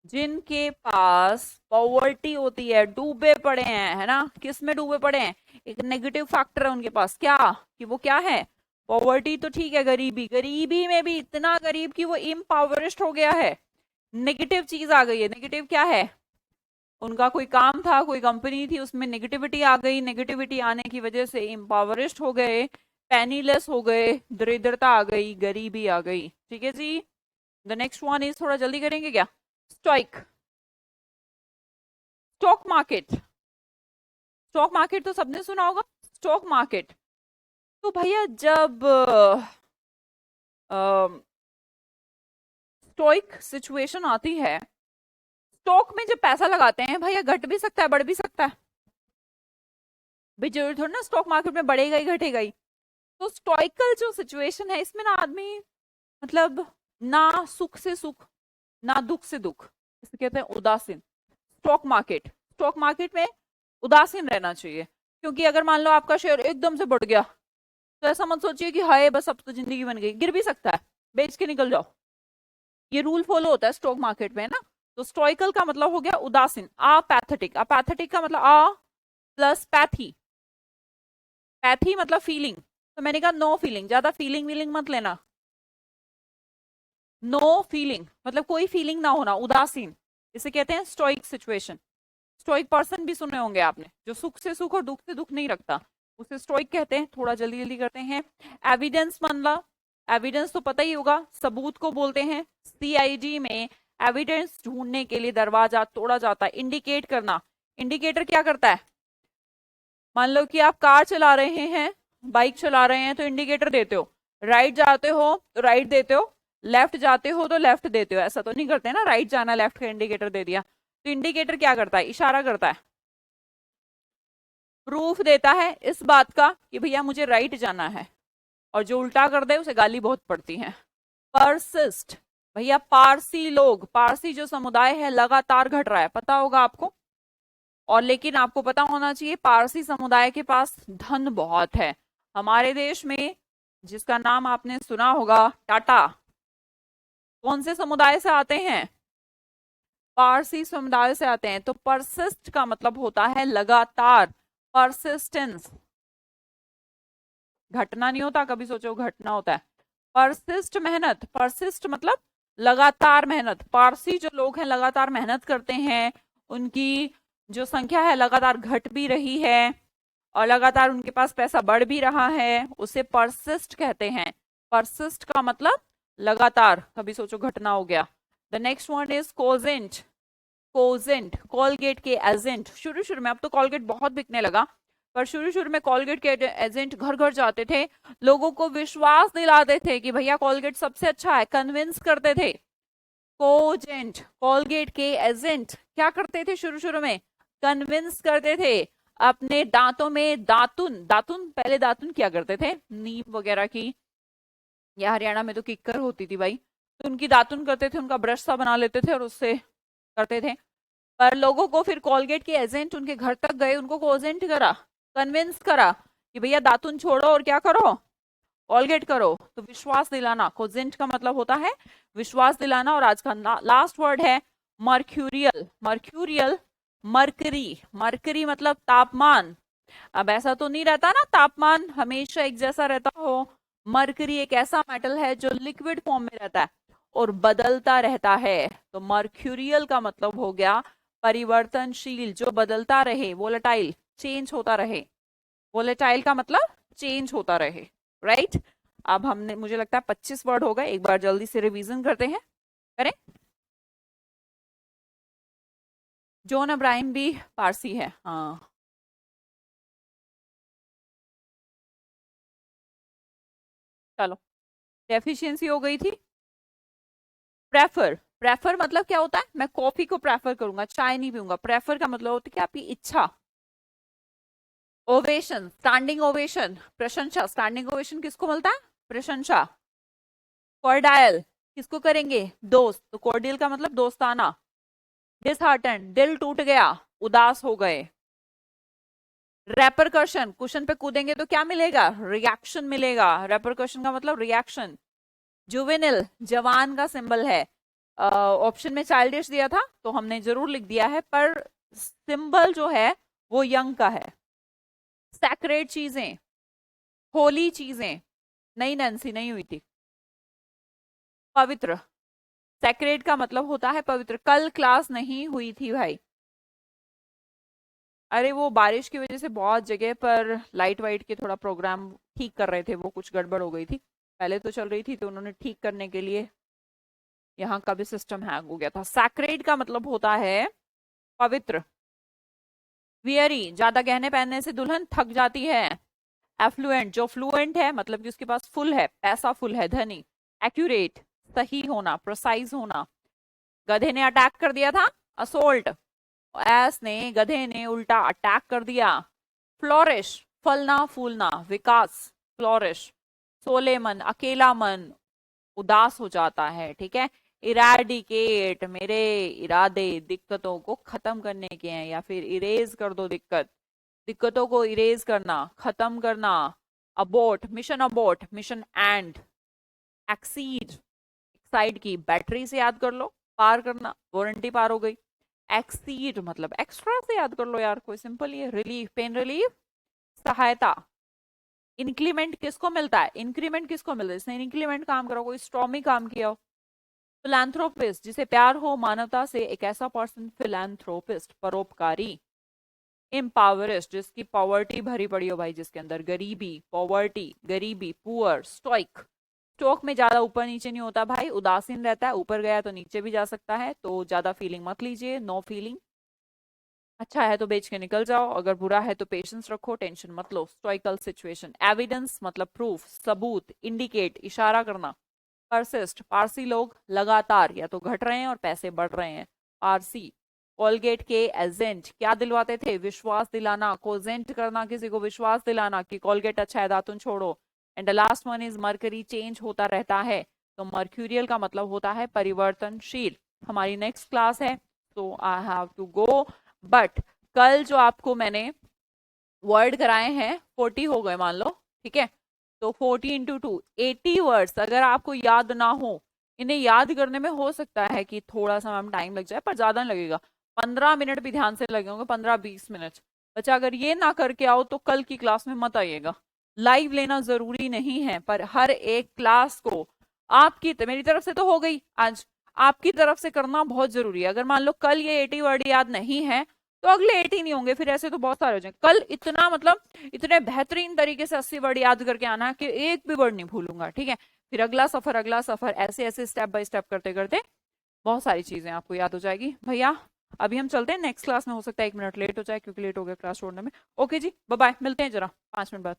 जिनके पास पॉवर्टी होती है, डूबे पड़े हैं, है ना, किस में डूबे पड़े हैं, एक नेगेटिव फैक्टर है उनके पास, क्या, कि वो क्या है, पॉवर्टी तो ठीक है, गरीबी, गरीबी में भी इतना गरीब कि वो इम्पावरिस्ट हो गया है, नेगेटिव चीज आ गई है। नेगेटिव क्या है, उनका कोई काम था, कोई कंपनी थी, उसमें नेगेटिविटी आ गई, नेगेटिविटी आने की वजह से इम्पावरिस्ट हो गए, पैनीलेस हो गए, दरिद्रता आ गई, गरीबी आ गई। ठीक है जी। द नेक्स्ट वन इज, थोड़ा जल्दी करेंगे क्या, stoic. Stock market, stock market तो सबने सुना होगा, स्टॉक मार्केट। तो भैया जब स्टॉइक सिचुएशन आती है, स्टॉक में जब पैसा लगाते हैं भैया घट भी सकता है, बढ़ भी सकता है, भाई जरूर थोड़ा ना स्टॉक मार्केट में बढ़ेगा ही घटेगा ही। तो स्टॉइकल जो सिचुएशन है इसमें ना आदमी मतलब ना सुख से सुख ना दुख से दुख, इसे कहते हैं उदासीन। स्टॉक मार्केट, स्टॉक मार्केट में उदासीन रहना चाहिए, क्योंकि अगर मान लो आपका शेयर एकदम से बढ़ गया तो ऐसा मत सोचिए कि हाय बस अब तो जिंदगी बन गई, गिर भी सकता है, बेच के निकल जाओ, ये रूल फॉलो होता है स्टॉक मार्केट में, है ना। तो स्टॉइकल का मतलब हो गया उदासीन। अपैथेटिक, अपैथेटिक का मतलब आ प्लस पैथी, पैथी मतलब फीलिंग, तो मैंने कहा नो फीलिंग, ज्यादा फीलिंग वीलिंग मत लेना, नो फीलिंग मतलब कोई फीलिंग ना होना, उदासीन, इसे कहते हैं स्टोइक सिचुएशन। स्टोइक पर्सन भी सुने होंगे आपने, जो सुख से सुख और दुख से दुख नहीं रखता, उसे स्टोइक कहते हैं। थोड़ा जल्दी जल्दी करते हैं। एविडेंस मतलब, एविडेंस तो पता ही होगा, सबूत को बोलते हैं। सीआईडी में एविडेंस ढूंढने के लिए दरवाजा तोड़ा जाता है। इंडिकेट करना, इंडिकेटर क्या करता है, मान लो कि आप कार चला रहे हैं, बाइक चला रहे हैं तो इंडिकेटर देते हो, राइट जाते हो तो राइट देते हो, लेफ्ट जाते हो तो लेफ्ट देते हो, ऐसा तो नहीं करते ना, राइट जाना लेफ्ट का इंडिकेटर दे दिया। तो इंडिकेटर क्या करता है, इशारा करता है, प्रूफ देता है इस बात का कि भैया मुझे राइट जाना है, और जो उल्टा कर दे उसे गाली बहुत पड़ती है। परसिस्ट, भैया पारसी लोग, पारसी जो समुदाय है लगातार घट रहा है, पता होगा आपको, और लेकिन आपको पता होना चाहिए पारसी समुदाय के पास धन बहुत है। हमारे देश में जिसका नाम आपने सुना होगा टाटा, कौन से समुदाय से आते हैं, पारसी समुदाय से आते हैं। तो परसिस्ट का मतलब होता है लगातार, परसिस्टेंस, घटना नहीं होता, कभी सोचो घटना होता है। परसिस्ट मेहनत, परसिस्ट मतलब लगातार मेहनत, पारसी जो लोग हैं लगातार मेहनत करते हैं, उनकी जो संख्या है लगातार घट भी रही है, और लगातार उनके पास पैसा बढ़ भी रहा है, उसे परसिस्ट कहते हैं। परसिस्ट का मतलब लगातार, कभी सोचो घटना हो गया। The next one is cogent. Cogent, Colgate के एजेंट, शुरू शुरू में, अब तो कोलगेट बहुत बिकने लगा, पर शुरू शुरू में कोलगेट के एजेंट घर घर जाते थे, लोगों को विश्वास दिलाते थे कि भैया कोलगेट सबसे अच्छा है, कन्विंस करते थे। कोजेंट, कोलगेट के एजेंट क्या करते थे शुरू शुरू में, कन्विंस करते थे। अपने दांतों में दातुन, दातुन पहले दातुन क्या करते थे, नीम वगैरह की, या हरियाणा में तो किक्कर होती थी भाई, तो उनकी दातुन करते थे, उनका ब्रश सा बना लेते थे और उससे करते थे। पर लोगों को फिर कोलगेट के एजेंट उनके घर तक गए, उनको कोजेंट करा, कन्विंस करा कि भैया दातुन छोड़ो और क्या करो, कोलगेट करो। तो विश्वास दिलाना, कोजेंट का मतलब होता है विश्वास दिलाना। और आज का लास्ट वर्ड है मर्क्यूरियल। मर्क्यूरियल, मरकरी, मरकरी मतलब तापमान। अब ऐसा तो नहीं रहता ना तापमान हमेशा एक जैसा रहता हो, मरकरी एक ऐसा मेटल है जो लिक्विड फॉर्म में रहता है और बदलता रहता है। तो मर्क्यूरियल का मतलब हो गया परिवर्तनशील, जो बदलता रहे, वोलेटाइल, चेंज होता रहे। वोलेटाइल का मतलब चेंज होता रहे, राइट। अब हमने, मुझे लगता है 25 वर्ड हो गए, एक बार जल्दी से रिवीजन करते हैं। करें। जॉन अब्राहम भी पारसी है, हाँ। चलो, डेफिशिएंसी हो गई थी। प्रेफर, प्रेफर मतलब क्या होता है, मैं कॉफी को प्रेफर करूंगा, चाय नहीं पीऊंगा। प्रेफर का मतलब होता है कि आपकी इच्छा। ओवेशन, स्टैंडिंग ओवेशन, प्रशंसा। स्टैंडिंग ओवेशन किसको मिलता है? प्रशंसा। कॉर्डायल किसको करेंगे? दोस्त। तो कॉर्डियल का मतलब दोस्ताना। डिसहार्टन, दिल टूट गया, उदास हो गए। रेपरकशन, कुशन पे कूदेंगे तो क्या मिलेगा? रिएक्शन मिलेगा। रेपरकशन का मतलब रिएक्शन। जुवेनिल, जवान का सिंबल है। ऑप्शन में चाइल्डिश दिया था तो हमने जरूर लिख दिया है, पर सिंबल जो है वो यंग का है। सैक्रेड चीजें, होली चीजें। नहीं नैन्सी, नहीं हुई थी। पवित्र, सैक्रेड का मतलब होता है पवित्र। कल क्लास नहीं हुई थी भाई। अरे वो बारिश की वजह से बहुत जगह पर लाइट वाइट के थोड़ा प्रोग्राम ठीक कर रहे थे, वो कुछ गड़बड़ हो गई थी। पहले तो चल रही थी तो उन्होंने ठीक करने के लिए यहाँ का भी सिस्टम हैंग हो गया था। सैक्रेड का मतलब होता है पवित्र। वियरी, ज्यादा गहने पहनने से दुल्हन थक जाती है। एफ्लुएंट, जो फ्लुएंट है मतलब कि उसके पास फुल है, पैसा फुल है, धनी। एक्यूरेट, सही होना, प्रोसाइज होना। गधे ने अटैक कर दिया था, असोल्ट। एस ने, गधे ने उल्टा अटैक कर दिया। फ्लोरिश, फलना फूलना, विकास। फ्लोरिश। सोले मन, अकेला मन, उदास हो जाता है, ठीक है। इराडिकेट, मेरे इरादे दिक्कतों को खत्म करने के हैं, या फिर इरेज कर दो दिक्कत। दिक्कतों को इरेज करना, खत्म करना। Abode, mission abode, mission and. Exceed, Exide की बैटरी से याद कर लो, पार करना, वारंटी पार हो गई। एक्सीड मतलब एक्स्ट्रा से याद कर लो यार, कोई सिंपल ही है। Relief, pain relief. सहायता। इंक्रीमेंट किसको मिलता है? इंक्रीमेंट किसको मिलता है? इसने इंक्रीमेंट काम करो, कोई स्ट्रॉमी काम किया हो। फिलैंथ्रोपिस्ट, जिसे प्यार हो मानवता से, एक ऐसा पर्सन फिलैंथ्रोपिस्ट, परोपकारी। इम्पावरिस्ट, जिसकी पॉवर्टी भरी पड़ी हो भाई, जिसके अंदर गरीबी, पॉवर्टी, गरीबी, पुअर। स्टोइक, स्टोक में ज्यादा ऊपर नीचे नहीं होता भाई, उदासीन रहता है, ऊपर गया तो नीचे भी जा सकता है, तो ज्यादा फीलिंग मत लीजिए, नो फीलिंग। अच्छा है तो बेच के निकल जाओ, अगर बुरा है तो पेशेंस रखो, टेंशन मत लो। स्टोइकल सिचुएशन। एविडेंस मतलब प्रूफ, सबूत। इंडिकेट, इशारा करना। परसिस्ट, पारसी लोग लगातार या तो घट रहे हैं और पैसे बढ़ रहे हैं। पारसी। कोलगेट के एजेंट क्या दिलवाते थे? विश्वास दिलाना। कोजेंट करना, किसी को विश्वास दिलाना कि कोलगेट अच्छा है, दातुन छोड़ो। And the last one is mercury, change होता रहता है। तो मर्क्यूरियल का मतलब होता है परिवर्तनशील। हमारी नेक्स्ट क्लास है, तो I have to go. But कल जो आपको मैंने वर्ड कराए हैं 40 हो गए मान लो, ठीक है। तो 40 × 2 80 वर्ड्स अगर आपको याद ना हो, इन्हें याद करने में हो सकता है कि थोड़ा सा मैम टाइम लग जाए, पर ज्यादा नहीं लगेगा। 15 मिनट भी ध्यान से लगे होंगे, 15-20 मिनट। बच्चा अगर ये ना करके आओ तो कल की क्लास में मत आइएगा। लाइव लेना जरूरी नहीं है, पर हर एक क्लास को आपकी, मेरी तरफ से तो हो गई आज, आपकी तरफ से करना बहुत जरूरी है। अगर मान लो कल ये 80 वर्ड याद नहीं है, तो अगले 80 नहीं होंगे, फिर ऐसे तो बहुत सारे हो जाएंगे। कल इतना मतलब इतने बेहतरीन तरीके से 80 वर्ड याद करके आना है कि एक भी वर्ड नहीं भूलूंगा, ठीक है। फिर अगला सफर, अगला सफर, ऐसे ऐसे स्टेप बाय स्टेप करते करते बहुत सारी चीजें आपको याद हो जाएगी भैया। अभी हम चलते हैं नेक्स्ट क्लास में, हो सकता है 1 मिनट लेट हो जाए क्योंकि लेट हो गया क्लास छोड़ने में। ओके जी, बाय बाय, मिलते हैं जरा 5 मिनट बाद।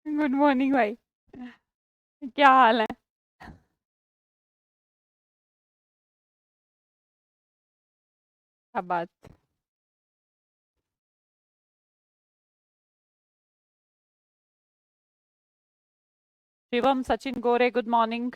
गुड मॉर्निंग भाई, क्या हाल है? क्या बात। शिवम, सचिन गोरे, गुड मॉर्निंग।